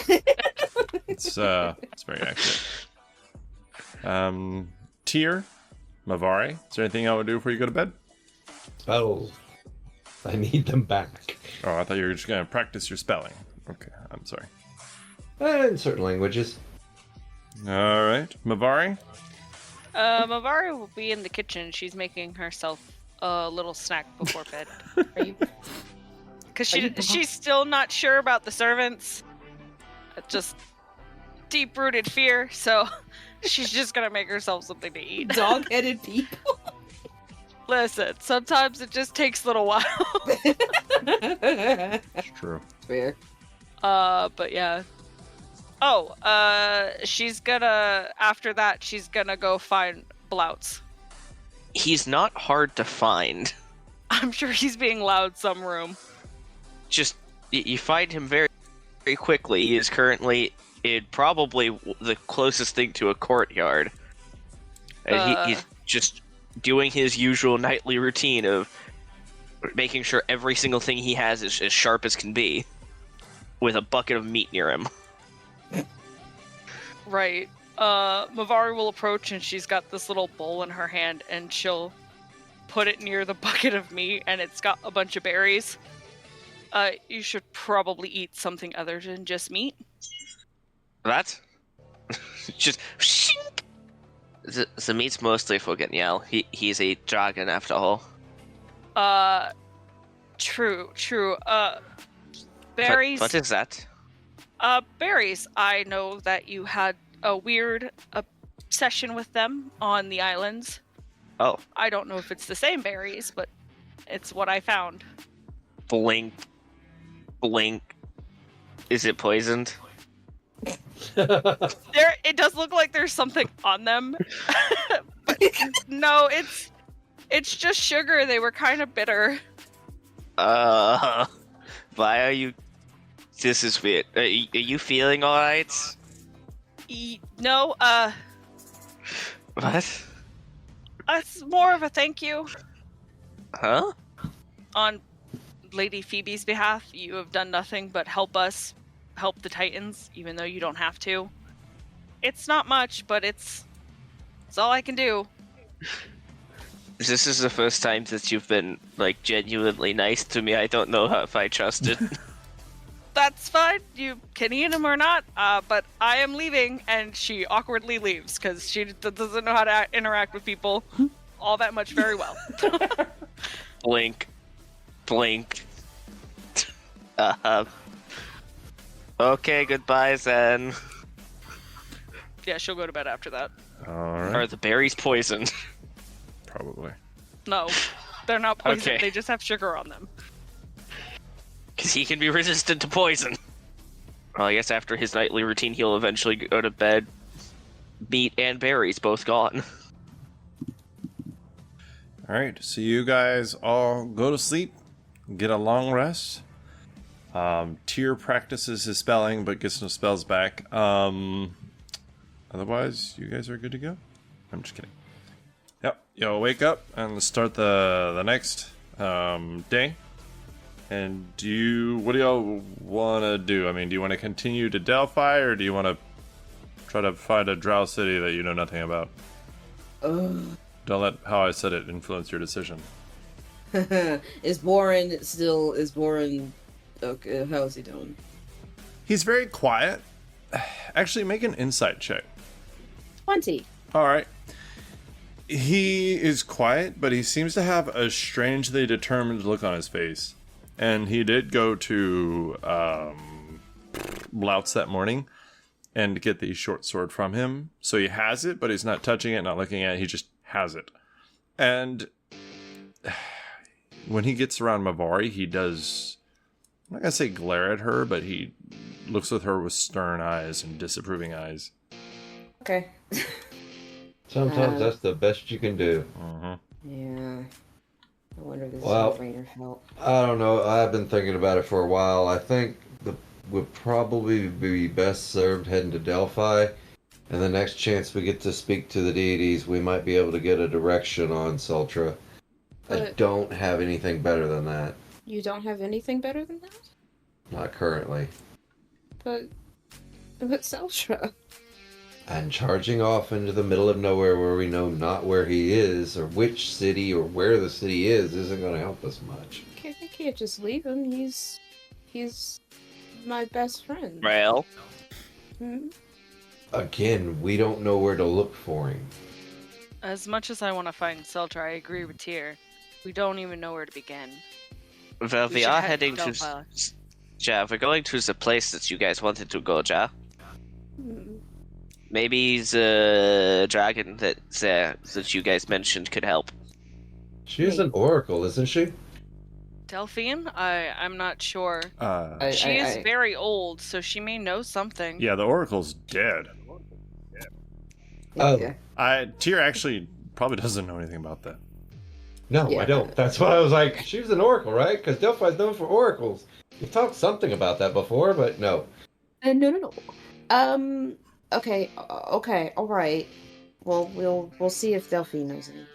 It's very accurate. Tyr, Mavari, is there anything I would do before you go to bed? Oh, I need them back. Oh, I thought you were just gonna practice your spelling. Okay, I'm sorry. In certain languages. All right, Mavari. Mavari will be in the kitchen. She's making herself a little snack before bed. Are you... Because Are you- she's still not sure about the servants. Just deep-rooted fear, so she's just gonna make herself something to eat. Dog-headed people? Listen, sometimes it just takes a little while. It's true. Fair. But yeah. Oh, after that, she's gonna go find Blautz. He's not hard to find. I'm sure he's being loud some room. Just, you find him very, very quickly. He is currently in probably the closest thing to a courtyard. And he's just doing his usual nightly routine of making sure every single thing he has is as sharp as can be, with a bucket of meat near him. Right. Mavari will approach, and she's got this little bowl in her hand, and she'll put it near the bucket of meat, and it's got a bunch of berries. You should probably eat something other than just meat. That? Just shink! The meat's mostly for Geniel. He's a dragon after all. True. Berries. What is that? Berries. I know that you had a weird obsession with them on the islands. Oh. I don't know if it's the same berries, but it's what I found. Blink. Is it poisoned? It does look like there's something on them. But no, it's just sugar. They were kind of bitter. Why are you... This is weird. Are you feeling alright? No, What? it's more of a thank you. Huh? On Lady Phoebe's behalf, you have done nothing but help the Titans, even though you don't have to. It's not much, but it's all I can do. This is the first time that you've been, like, genuinely nice to me. I don't know if I trust it. That's fine. You can eat them or not, but I am leaving, and she awkwardly leaves, because she doesn't know how to interact with people all that much very well. Blink. Okay, goodbye then. Yeah, she'll go to bed after that. All right. Are the berries poisoned? Probably. No, they're not poisoned. Okay. They just have sugar on them. Because he can be resistant to poison. Well, I guess after his nightly routine, he'll eventually go to bed. Meat and berries both gone. All right. So you guys all go to sleep, get a long rest. Tyr practices his spelling, but gets no spells back. Otherwise, you guys are good to go. I'm just kidding. Yep. You'll wake up and start the next day. And what do y'all want to do? I mean, do you want to continue to Delphi, or do you want to try to find a drow city that you know nothing about? Don't let how I said it influence your decision. Is Boren okay? How is he doing? He's very quiet. Actually, make an insight check. 20. All right. He is quiet, but he seems to have a strangely determined look on his face. And he did go to Blautz that morning and get the short sword from him. So he has it, but he's not touching it, not looking at it. He just has it. And when he gets around Mavari, he does, I'm not going to say glare at her, but he looks at her with stern eyes and disapproving eyes. Okay. Sometimes that's the best you can do. Yeah. I wonder if this Well, is Rainer felt. I don't know. I've been thinking about it for a while. I think would probably be best served heading to Delphi. And the next chance we get to speak to the deities, we might be able to get a direction on Sultra. I But- don't have anything better than that. You don't have anything better than that? Not currently. But Seltra. And charging off into the middle of nowhere where we know not where he is, or which city, or where the city is, isn't going to help us much. I can't just leave him. He's my best friend. Rail. Hmm? Again, we don't know where to look for him. As much as I want to find Seltra, I agree with Tyr. We don't even know where to begin. Well, We we should are head heading to to... Delphi. Ja, we're going to the place that you guys wanted to go, Ja. Hmm. Maybe the dragon that you guys mentioned could help. She is an oracle, isn't she? Delphine? I'm not sure. Uh, She is very old, so she may know something. yeah, the Oracle's dead. Oh. Tyr actually probably doesn't know anything about that. No, Yeah. I don't. That's why I was like, she was an oracle, right? Because Delphi's known for oracles. We've talked something about that before, but no. No. Okay, all right. Well, we'll see if Delphine knows anything.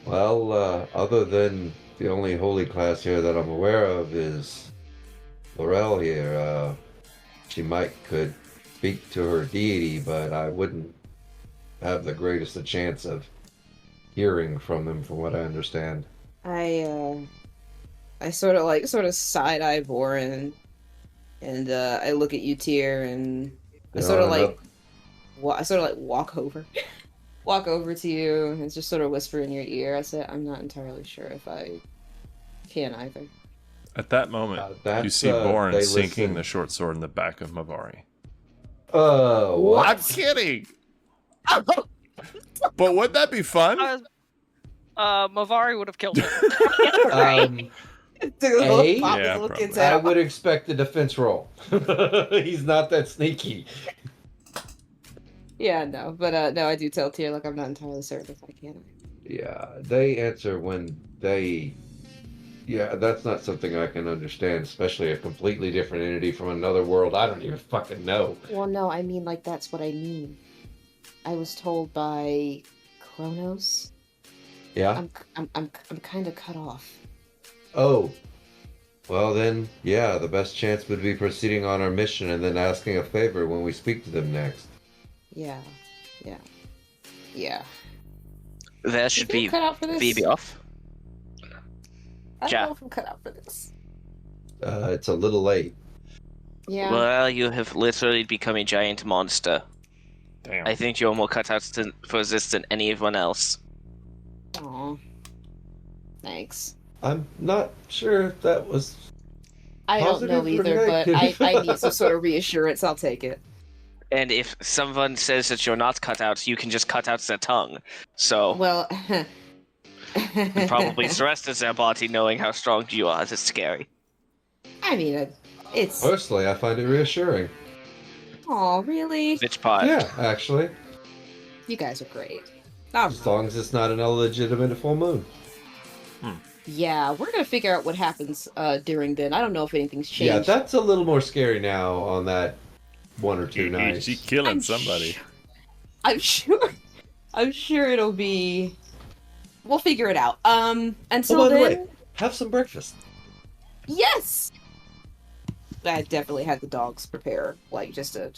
Well, other than the only holy class here that I'm aware of is Lorel here. She could speak to her deity, but I wouldn't have the greatest of chance of hearing from him, from what I understand. I sort of side eye Vorin, and I look at you, Tyr, and I sort of walk over to you and just sort of whisper in your ear. I said, I'm not entirely sure if I can either. At that moment, you see they Borin sinking listen. the short sword in the back of Mavari. What? I'm kidding. But would that be fun? Mavari would have killed him. I would expect a defense roll. He's not that sneaky. Yeah, no, but no, I do tell Tyr, like, I'm not entirely certain if I can. Yeah, they answer when they... Yeah, that's not something I can understand, especially a completely different entity from another world. I don't even fucking know. Well, no, I mean, like, that's what I mean. I was told by Kronos. Yeah? I'm kind of cut off. Oh. Well then, yeah, the best chance would be proceeding on our mission and then asking a favor when we speak to them next. Yeah. That should be cut out for this? Phoebe off. I don't Ja. know if I'm cut out for this. It's a little late. Yeah. Well, you have literally become a giant monster. Damn. I think you're more cut out for this than anyone else. Aw. Thanks. I'm not sure if that was... I don't know Positive or either, but negative? I need some sort of reassurance. I'll take it. And if someone says that you're not cut out, you can just cut out their tongue. So, Well, and probably the rest of their body knowing how strong you are. That's scary. I mean, it's. Personally, I find it reassuring. Oh, really? Bitch pot. Yeah, actually. You guys are great. As long as it's not an illegitimate full moon. Yeah, we're gonna figure out what happens during then. I don't know if anything's changed. Yeah, that's a little more scary now on that 1 or 2 nights. She killing somebody. I'm sure it'll be. We'll figure it out. Until Oh, by the then, way, have some breakfast. yes. I definitely had the dogs prepare like just a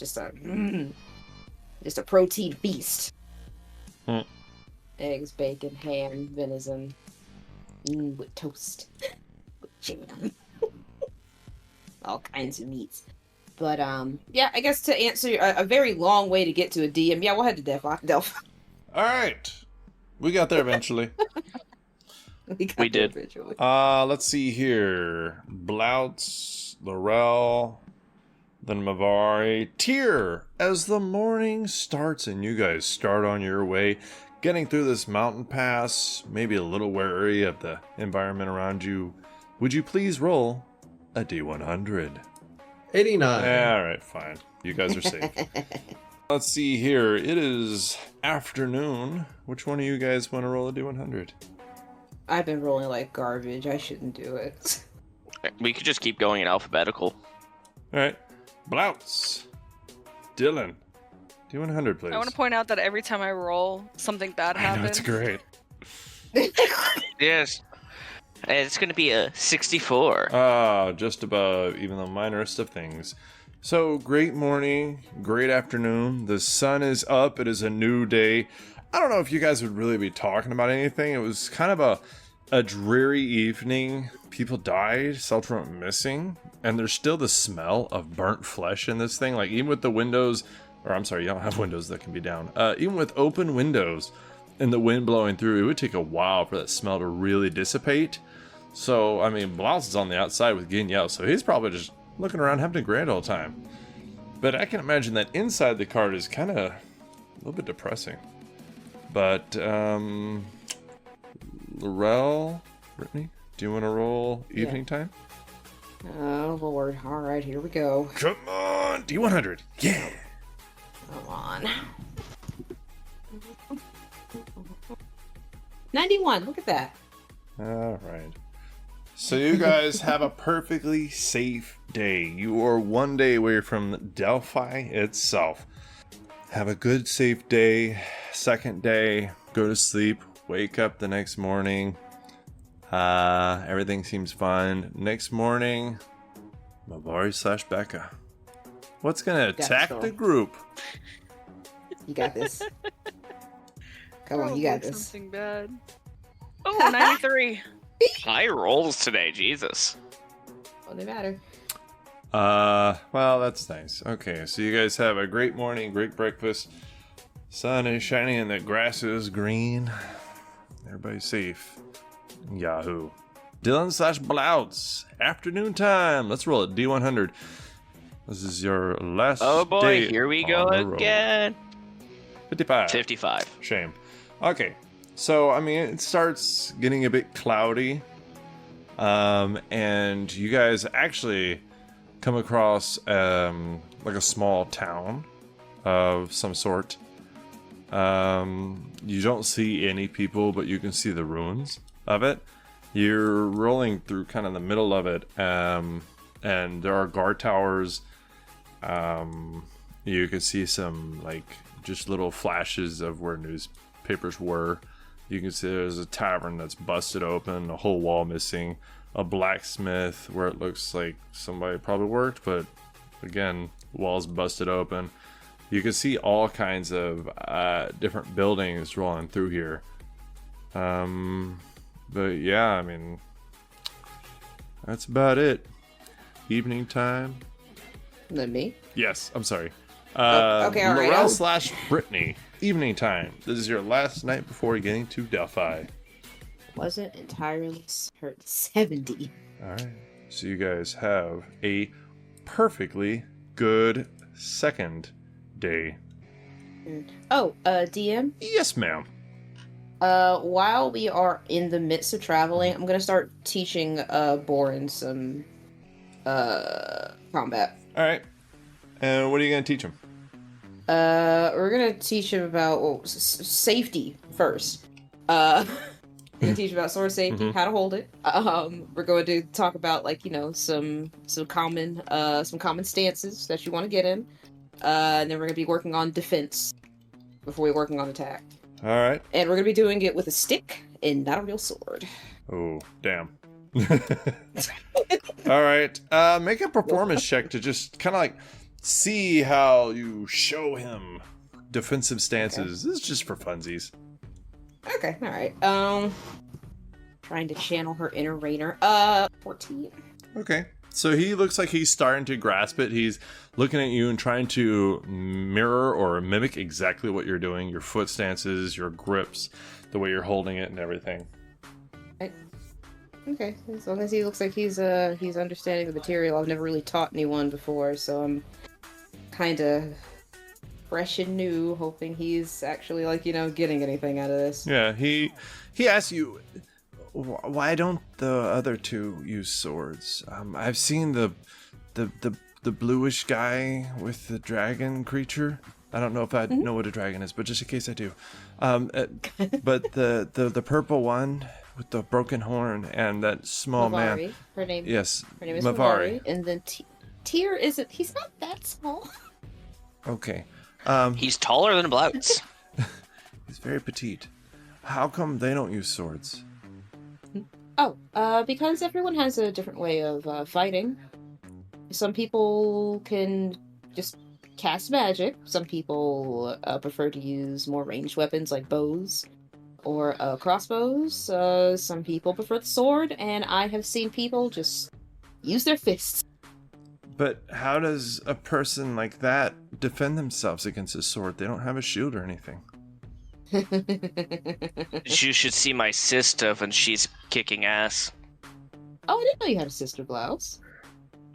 protein feast. Eggs, bacon, ham, venison, with toast, with jam, all kinds of meats. But yeah, I guess to answer a very long way to get to a DM. Yeah, we'll head to Delph. All right. We got there eventually. We did. Eventually. Let's see here. Blautz, Lorel, then Mavari. Tyr, as the morning starts and you guys start on your way, getting through this mountain pass, maybe a little wary of the environment around you, would you please roll a D100? 89. All right, fine. You guys are safe. Let's see here. It is afternoon. Which one of you guys want to roll a D100? I've been rolling like garbage. I shouldn't do it. We could just keep going in alphabetical. All right. Blautz. Dylan. D100, please. I want to point out that every time I roll, something bad I know, happens. it's great. Yes. And it's going to be a 64. Just above even the minorest of things. So, great morning, great afternoon. The sun is up. It is a new day. I don't know if you guys would really be talking about anything. It was kind of a dreary evening. People died, several went missing, and there's still the smell of burnt flesh in this thing. Like, even with the windows, or I'm sorry, you don't have windows that can be down. Even with open windows and the wind blowing through, it would take a while for that smell to really dissipate. So, I mean, Blautz is on the outside with Ginyao, so he's probably just looking around having a grand old time. But I can imagine that inside the cart is kind of a little bit depressing. But, Lorel, Brittany? Do you want to roll Yeah. evening time? Oh Lord! All right, here we go. Come on, D100. Yeah. Come on. 91. Look at that. All right. So you guys have a perfectly safe day. You are one day away from Delphi itself. Have a good, safe day. Second day, go to sleep. Wake up the next morning. Everything seems fine. Next morning, Mavari / Becca. What's gonna attack the group? You got this. Come on, you got this. Something bad. Oh, 93. High rolls today, Jesus. Well, they matter. Well, that's nice. Okay, so you guys have a great morning, great breakfast. Sun is shining and the grass is green. Everybody's safe. Yahoo. Dylan / Blautz. Afternoon time. Let's roll it. D100. This is your last Oh boy, day here we go on the road. again. 55. 55. Shame. Okay. So, I mean, it starts getting a bit cloudy. And you guys actually come across like a small town of some sort. You don't see any people, but you can see the ruins of it. You're rolling through kind of the middle of it, and there are guard towers. You can see some like just little flashes of where newspapers were. You can see there's a tavern that's busted open, a whole wall missing, a blacksmith where it looks like somebody probably worked, but again, walls busted open. You can see all kinds of different buildings rolling through here. But yeah, I mean, that's about it. Evening time. Then me. Yes, I'm sorry. Okay, all right. Lorel / Brittany. Evening time. This is your last night before getting to Delphi. Wasn't entirely certain. 70. All right. So you guys have a perfectly good second day. Oh, DM. Yes, ma'am. While we are in the midst of traveling, I'm gonna start teaching Borin some combat. All right. And what are you going to teach him? We're gonna teach him about safety first. We're gonna teach him about sword safety, how to hold it. We're going to talk about like some common stances that you want to get in. And then we're gonna be working on defense before we're working on attack. All right. And we're gonna be doing it with a stick and not a real sword. Oh, damn. All right. Make a performance check to just kind of like see how you show him defensive stances. Okay. This is just for funsies. Okay, all right. Trying to channel her inner Rainer. 14. Okay. So he looks like he's starting to grasp it. He's looking at you and trying to mirror or mimic exactly what you're doing. Your foot stances, your grips, the way you're holding it and everything. Okay, as long as he looks like he's understanding the material. I've never really taught anyone before, so I'm kind of fresh and new, hoping he's actually getting anything out of this. Yeah, he asks you, why don't the other two use swords? I've seen the bluish guy with the dragon creature. I don't know if I know what a dragon is, but just in case I do. But the purple one with the broken horn and that small Mavari. man. Her name. Yes, Her name is Mavari. Mavari. And then Tyr isn't. He's not that small. Okay. He's taller than Blautz. He's very petite. How come they don't use swords? Oh, because everyone has a different way of fighting. Some people can just cast magic. Some people prefer to use more ranged weapons like bows or crossbows. Some people prefer the sword, and I have seen people just use their fists. But how does a person like that defend themselves against a sword? They don't have a shield or anything. You should see my sister when she's kicking ass. Oh, I didn't know you had a sister, Blouse.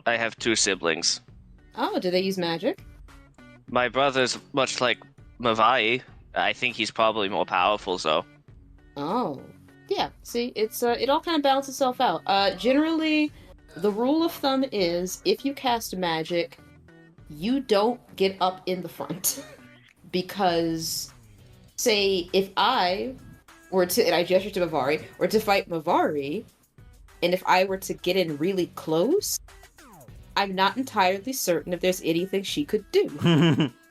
I have 2 siblings. Oh, do they use magic? My brother's much like Mavari. I think he's probably more powerful, though. Oh. Yeah, see, it's it all kind of balances itself out. Generally, the rule of thumb is if you cast magic, you don't get up in the front because, say, if I were to, and I gesture to Mavari, were to fight Mavari, and if I were to get in really close, I'm not entirely certain if there's anything she could do.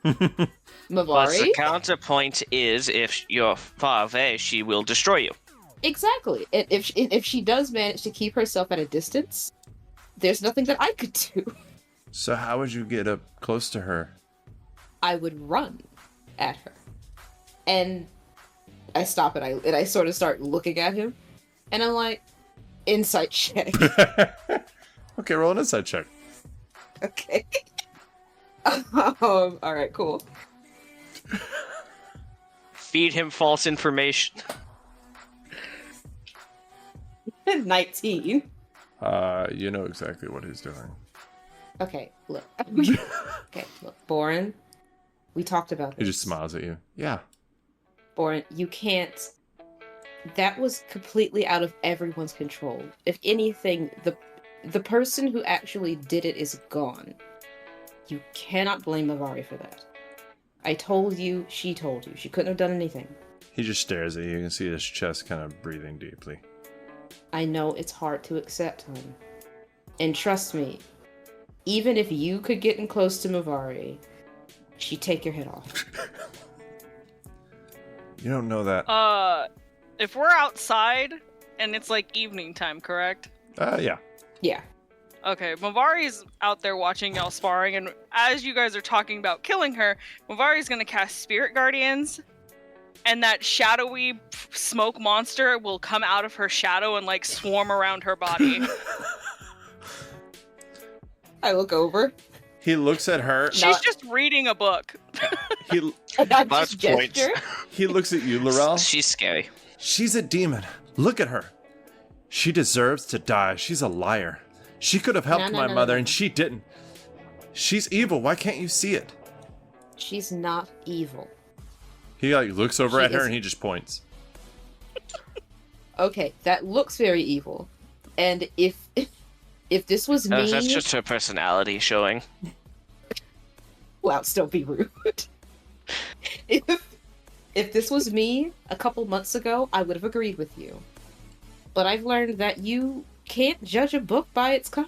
But Mavari? the counterpoint is if you're far away, she will destroy you. Exactly. And if she does manage to keep herself at a distance, there's nothing that I could do. So how would you get up close to her? I would run at her. And I stop and I sort of start looking at him. And I'm like, insight check. Okay, roll an insight check. Okay. Alright, cool. Feed him false information. 19. You know exactly what he's doing. Okay, look. Okay, look. Boren, we talked about this. He just smiles at you. Yeah. Boren, you can't... That was completely out of everyone's control. If anything, the person who actually did it is gone. You cannot blame Mavari for that. I told you, she told you. She couldn't have done anything. He just stares at you. You can see his chest kind of breathing deeply. I know it's hard to accept, hon. And trust me, even if you could get in close to Mavari, she'd take your head off. You don't know that. If we're outside and it's like evening time, correct? Yeah. Yeah. Okay, Mavari's out there watching y'all sparring, and as you guys are talking about killing her, Mavari's gonna cast Spirit Guardians, and that shadowy smoke monster will come out of her shadow and like swarm around her body. I look over. He looks at her. She's just reading a book. He And I That's just gesture. he looks at you, Lorel. She's scary. She's a demon. Look at her. She deserves to die. She's a liar. She could have helped my mother, and she didn't. She's evil. Why can't you see it? She's not evil. He like looks over She at her is- and he just points. Okay, that looks very evil. And if this was me, That's just her personality showing. well, still be rude. If this was me a couple months ago, I would have agreed with you. But I've learned that you can't judge a book by its cover.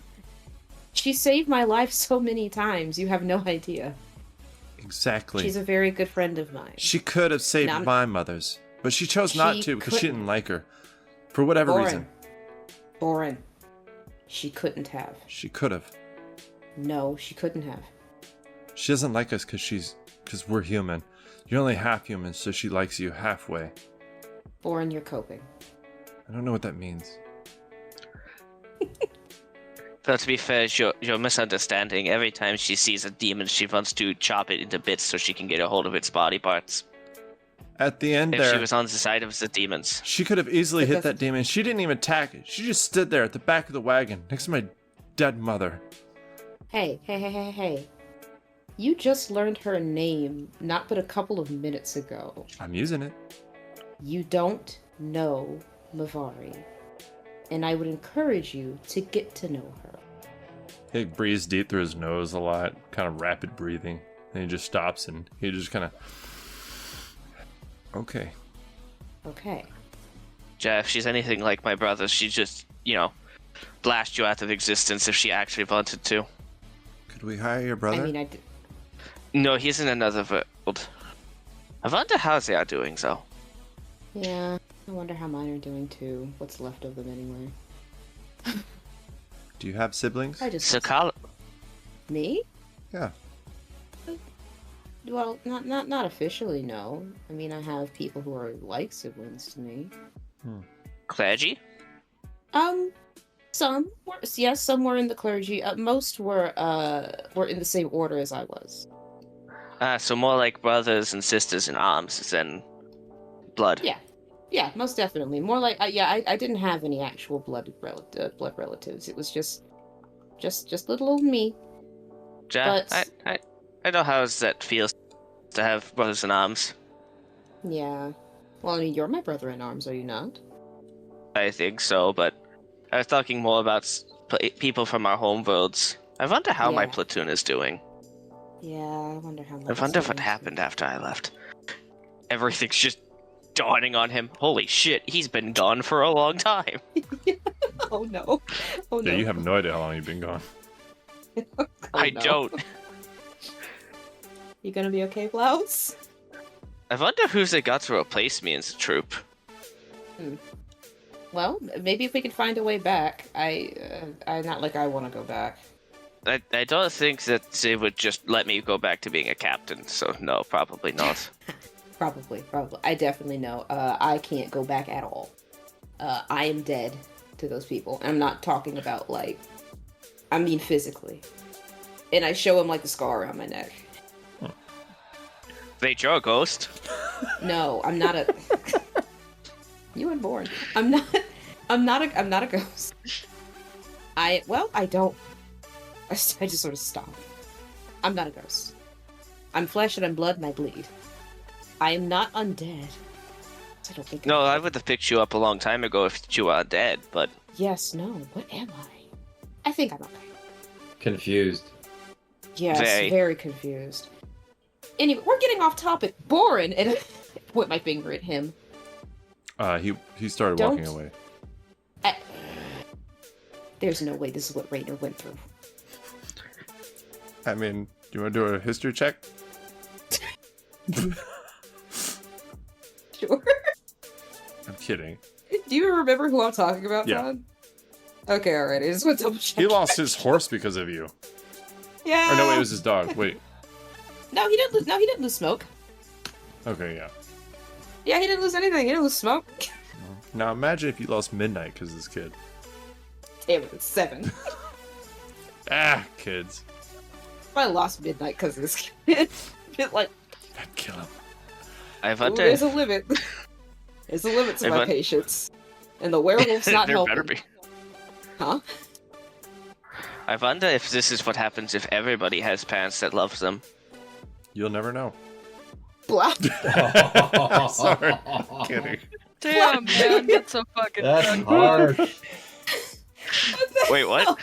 She saved my life so many times, you have no idea. Exactly. She's a very good friend of mine. She could have saved Now- my mother's, but she chose not She to because she couldn't. didn't like her. For whatever reason. Boren. She couldn't have. She could have. No, she couldn't have. She doesn't like us because we're human. You're only half human, so she likes you halfway. Boren, you're coping. I don't know what that means. But to be fair, you're misunderstanding. Every time she sees a demon, she wants to chop it into bits so she can get a hold of its body parts. At the end If there, she was on the side of the demons. she could have easily But hit that's- that demon. She didn't even attack it. She just stood there at the back of the wagon next to my dead mother. Hey. You just learned her name not but a couple of minutes ago. I'm using it. You don't know Mavari. And I would encourage you to get to know her. He breathes deep through his nose a lot, kind of rapid breathing. And he just stops and he just kind of... Okay. Okay. Jeff, if she's anything like my brother, she'd just, blast you out of existence if she actually wanted to. Could we hire your brother? I mean, No, he's in another world. I wonder how they are doing, though. yeah, I wonder how mine are doing too. What's left of them anyway. Do you have siblings? I just... So, Carl, Me? Yeah. Well, not officially, no. I mean, I have people who are like siblings to me. clergy? Some were, yes, some were in the clergy. Most were in the same order as I was. So more like brothers and sisters in arms than blood. Yeah, most definitely. More like, I didn't have any actual blood relatives. It was just little old me. Jeff, But- I know how that feels to have brothers in arms. Yeah. Well, I mean, you're my brother in arms, are you not? I think so, but I was talking more about people from our home worlds. I wonder how my Yeah. platoon is doing. Yeah, I wonder how much. I wonder what happened after I left. Everything's just dawning on him. Holy shit, he's been gone for a long time. Oh no. Oh no. Yeah, you have no idea how long you've been gone. Oh, I no. don't. You gonna be okay, Blautz? I wonder who's they got to replace me as a troop. Well, maybe if we can find a way back. I not like I want to go back. I don't think that they would just let me go back to being a captain, so no, probably not. Probably. I definitely know. I can't go back at all. I am dead to those people. I'm not talking about like, I mean physically. And I show him like the scar around my neck. Wait, you're a ghost? No, I'm not a. You were born. I'm not a ghost. I don't. I just sort of stop. I'm not a ghost. I'm flesh and I'm blood and I bleed. I am not undead. I don't think. No, I would have picked you up a long time ago if you were dead, but... Yes, no. What am I? I think I'm okay. Confused. Yes, very confused. Anyway, we're getting off topic. Boren, and I point my finger at him. He started walking away. There's no way this is what Rainer went through. I mean, do you want to do a history check? Sure. I'm kidding. Do you remember who I'm talking about, Yeah. Todd? Okay, alright. I just want to double check. He lost his horse because of you. Yeah. Or no, it was his dog. Wait. No, he didn't lose. No, he didn't lose smoke. Okay, yeah. Yeah, he didn't lose anything. He didn't lose smoke. Now imagine if you lost midnight because of this kid. Damn it, it's 7. Kids. If I lost midnight because of this kid, it's like, I'd kill him. I ooh, wonder... there's a limit. There's a limit to my patience. And the werewolf's not there helping. better be. Huh? I wonder if this is what happens if everybody has parents that love them. You'll never know. Blah. Sorry. Kidding. Damn, man, that's so fucking That's funny. harsh. Wait, what?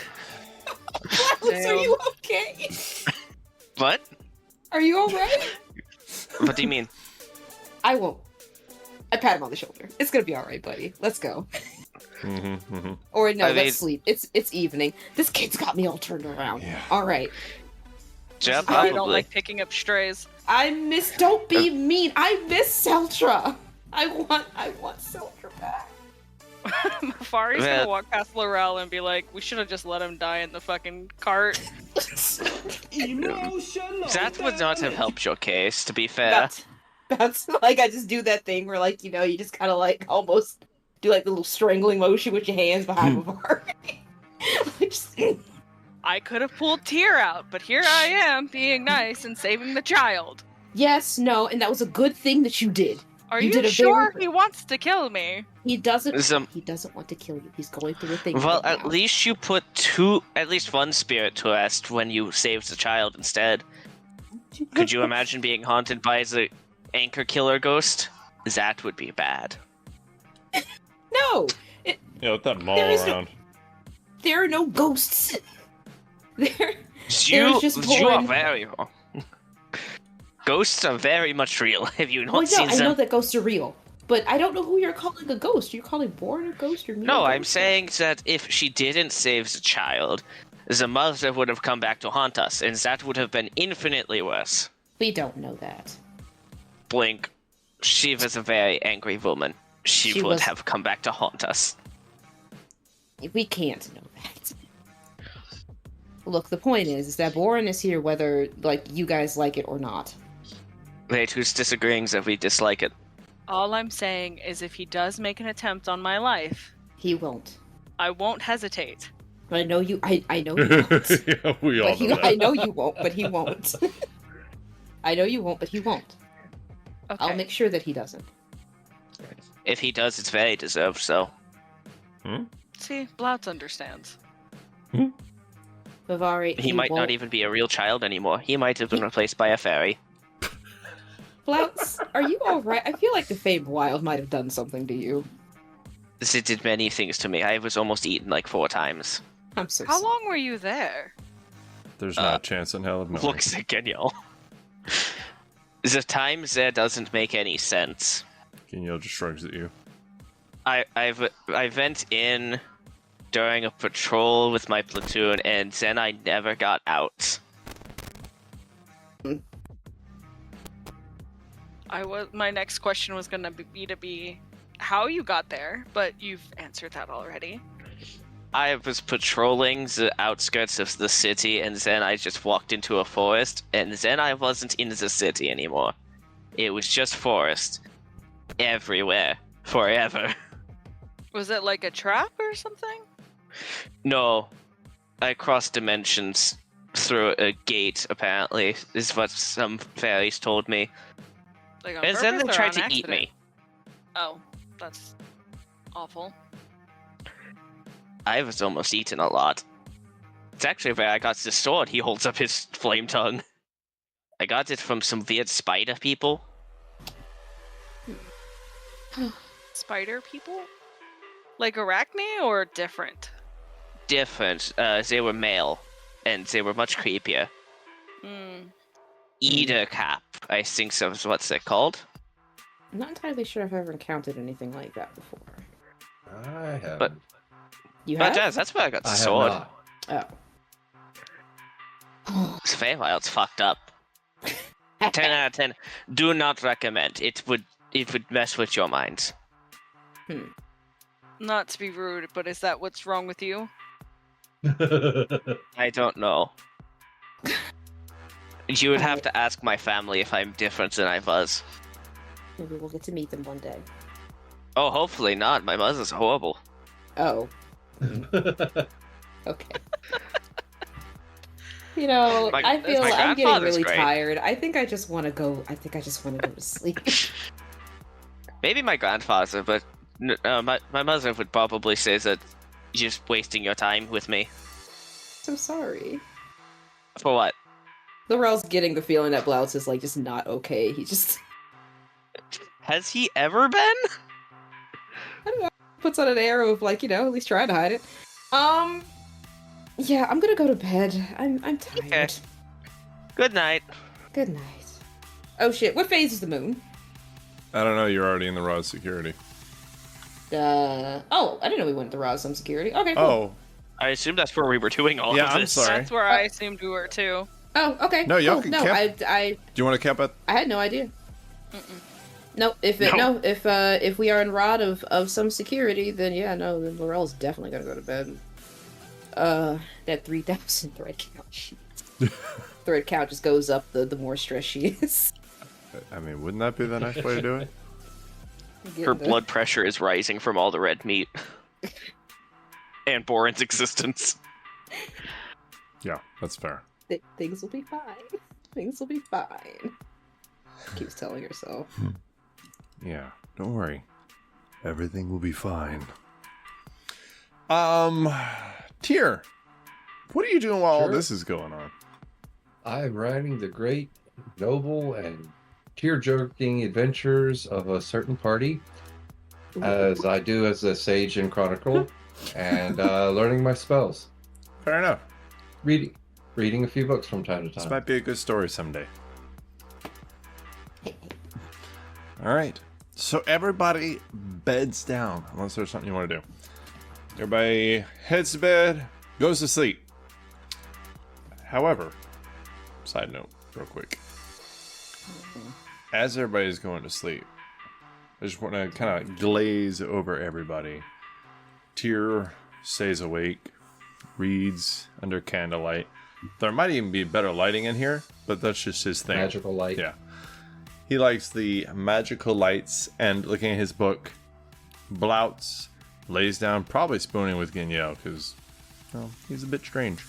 Blautz, are you okay? What? Are you alright? What do you mean? I won't. I pat him on the shoulder. It's gonna be alright, buddy. Let's go. Or no, I mean- let's sleep. It's evening. This kid's got me all turned around. Yeah. Alright. Yeah, I don't probably. like picking up strays. Don't be mean. I miss Seltra. I want Seltra back. Mafari's Man. gonna walk past Lorel and be like, we should have just let him die in the fucking cart. That would not have helped your case, to be fair. That's like I just do that thing where like, you know, you just kinda like almost do like the little strangling motion with your hands behind Mavari. I could have pulled Tyr out, but here I am being nice and saving the child. Yes, no, and that was a good thing that you did. Are You you, did a sure very- he wants to kill me? He doesn't Some- he doesn't want to kill you. He's going through a thing. Well, right at now. least you put at least one spirit to rest when you saved the child instead. Could you imagine being haunted by the anchor killer ghost? That would be bad. No! Yeah, let that maul There is no- around. There are no ghosts. There You just are born- very wrong. Ghosts are very much real. Have you not Well, seen yeah, I know them? that ghosts are real. But I don't know who you're calling a ghost. You're calling Boren a ghost or me? No, a I'm ghost? saying that if she didn't save the child, the mother would have come back to haunt us, and that would have been infinitely worse. We don't know that. Blink. She was a very angry woman. She would was- have come back to haunt us. We can't know that. Look, the point is that Boren is here whether, like, you guys like it or not. Wait, who's disagreeing that we dislike it? All I'm saying is if he does make an attempt on my life, He won't. I won't hesitate. I know you. I know you won't. Yeah, we all But know that. I know you won't, but he won't. I know you won't, but he won't. Okay. I'll make sure that he doesn't. If he does, it's very deserved, so. See, Blautz understands. Mavari, He might won't. not even be a real child anymore. He might have been replaced by a fairy. Blautz, are you alright? I feel like the Fey Wild might have done something to you. It did many things to me. I was almost eaten like 4 times. I'm so How sorry. long were you there? There's not a chance in hell of knowing. Looks at Geniel. The times there doesn't make any sense. Geniel just shrugs at you. I went in during a patrol with my platoon, and then I never got out. My next question was gonna be how you got there, but you've answered that already. I was patrolling the outskirts of the city, and then I just walked into a forest, and then I wasn't in the city anymore. It was just forest. Everywhere. Forever. Was it like a trap or something? No. I crossed dimensions through a gate, apparently, is what some fairies told me. Like on And then they purpose or tried on to eat accident? me. Oh, that's awful. I was almost eaten a lot. It's actually where I got the sword. He holds up his flame tongue. I got it from some weird spider people. Spider people? Like Arachne or different? Different. They were male, and they were much creepier. Hmm. Eater cap, I think that's what they're called. I'm not entirely sure if I've ever encountered anything like that before. I have. But- You But have? that's where I got the I have sword. not. Oh. Fey Wild's fucked up. 10 out of 10. Do not recommend. It would mess with your mind. Not to be rude, but is that what's wrong with you? I don't know. You would have to ask my family if I'm different than I was. Maybe we'll get to meet them one day. Oh, hopefully not. My mother's horrible. Oh. Okay. You know, My- I feel my I'm getting grandfather's really great. tired. I think I just want to go. I think I just want to go to sleep. Maybe my grandfather, but my mother would probably say that you're just wasting your time with me. So sorry. For what? Lorel's getting the feeling that Blautz is like just not okay. He just Has he ever been? I don't know, puts on an air of like, at least trying to hide it. Yeah, I'm gonna go to bed. I'm tired. Okay. Good night. Good night. Oh shit, what phase is the moon? I don't know. You're already in the raw security. Oh, I didn't know we went to Rosum security. Okay, cool. Oh, I assume that's where we were doing all Yeah, of I'm this. sorry. That's where I assumed we were too. Oh, okay. No, y'all cool. can No, camp. I do you want to camp at? had no idea. Mm-mm. No, if we are in rod of some security, then yeah, no, then Lorel's definitely gonna go to bed. That 3,000 thread count. Shit. Thread count just goes up the more stressed she is. I mean, wouldn't that be the nice way to do it? Her blood pressure is rising from all the red meat. And Boren's existence. Yeah, that's fair. Things will be fine. Things will be fine. Keeps telling herself. Yeah, don't worry. Everything will be fine. Tyr, what are you doing while all Sure. this is going on? I'm writing the great, noble, and tear-jerking adventures of a certain party, as I do as a sage in Chronicle, and learning my spells. Fair enough. Reading a few books from time to This time. might be a good story someday. All right. So everybody beds down, unless there's something you want to do. Everybody heads to bed, goes to sleep. However, side note, real quick. As everybody's going to sleep, I just want to kind of glaze over everybody. Tyr stays awake, reads under candlelight. There might even be better lighting in here, but that's just his thing. Magical light. Yeah. He likes the magical lights and looking at his book. Blautz lays down, probably spooning with Geniel, because he's a bit strange.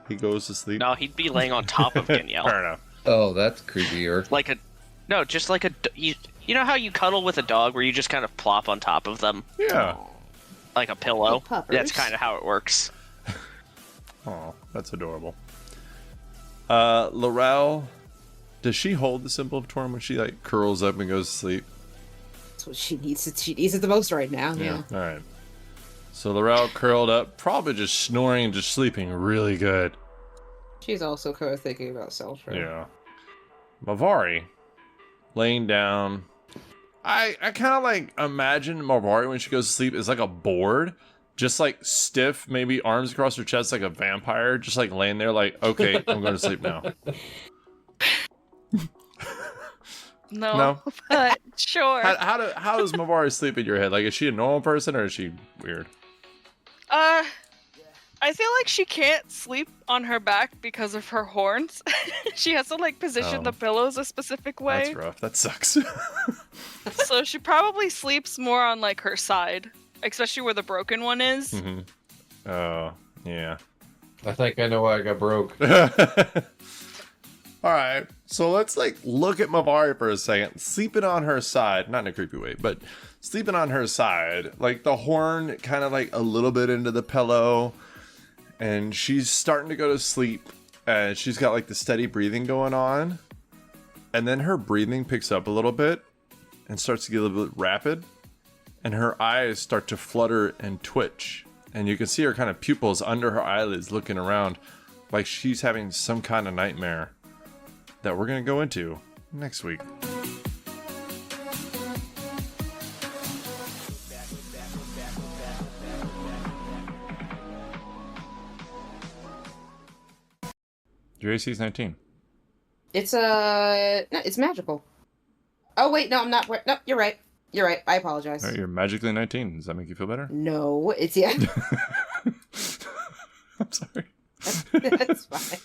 He goes to sleep. No, he'd be laying on top of Geniel. Fair enough. Oh, that's creepier. Just like a... You know how you cuddle with a dog where you just kind of plop on top of them? Yeah. Like a pillow? Like puppers. That's kind of how it works. Oh, that's adorable. Lorel, does she hold the symbol of Torm when she curls up and goes to sleep? That's what she needs. She needs it the most right now. Yeah. All right. So Lorel curled up, probably just snoring and just sleeping really good. She's also kind of thinking about Seltra. Yeah. Mavari, laying down. I kind of like imagine Mavari when she goes to sleep is like a board, just like stiff, maybe arms across her chest like a vampire, just like laying there like, okay, I'm going to sleep now. No, but sure. How does Mavari sleep in your head? Like, is she a normal person or is she weird? I feel like she can't sleep on her back because of her horns. She has to like position the pillows a specific way. That's rough. That sucks. So she probably sleeps more on like her side, especially where the broken one is. Mm-hmm. Oh, yeah. I think I know why I got broke. All right, so let's like look at Mavari for a second. Sleeping on her side, not in a creepy way, but sleeping on her side, like the horn kind of like a little bit into the pillow, and she's starting to go to sleep, and she's got like the steady breathing going on, and then her breathing picks up a little bit and starts to get a little bit rapid, and her eyes start to flutter and twitch, and you can see her kind of pupils under her eyelids looking around like she's having some kind of nightmare that we're going to go into next week. Your AC is 19. It's no, it's magical. Oh wait, no, I'm not. No, you're right. You're right. I apologize. All right, you're magically 19. Does that make you feel better? No, it's yeah. I'm sorry. That's fine.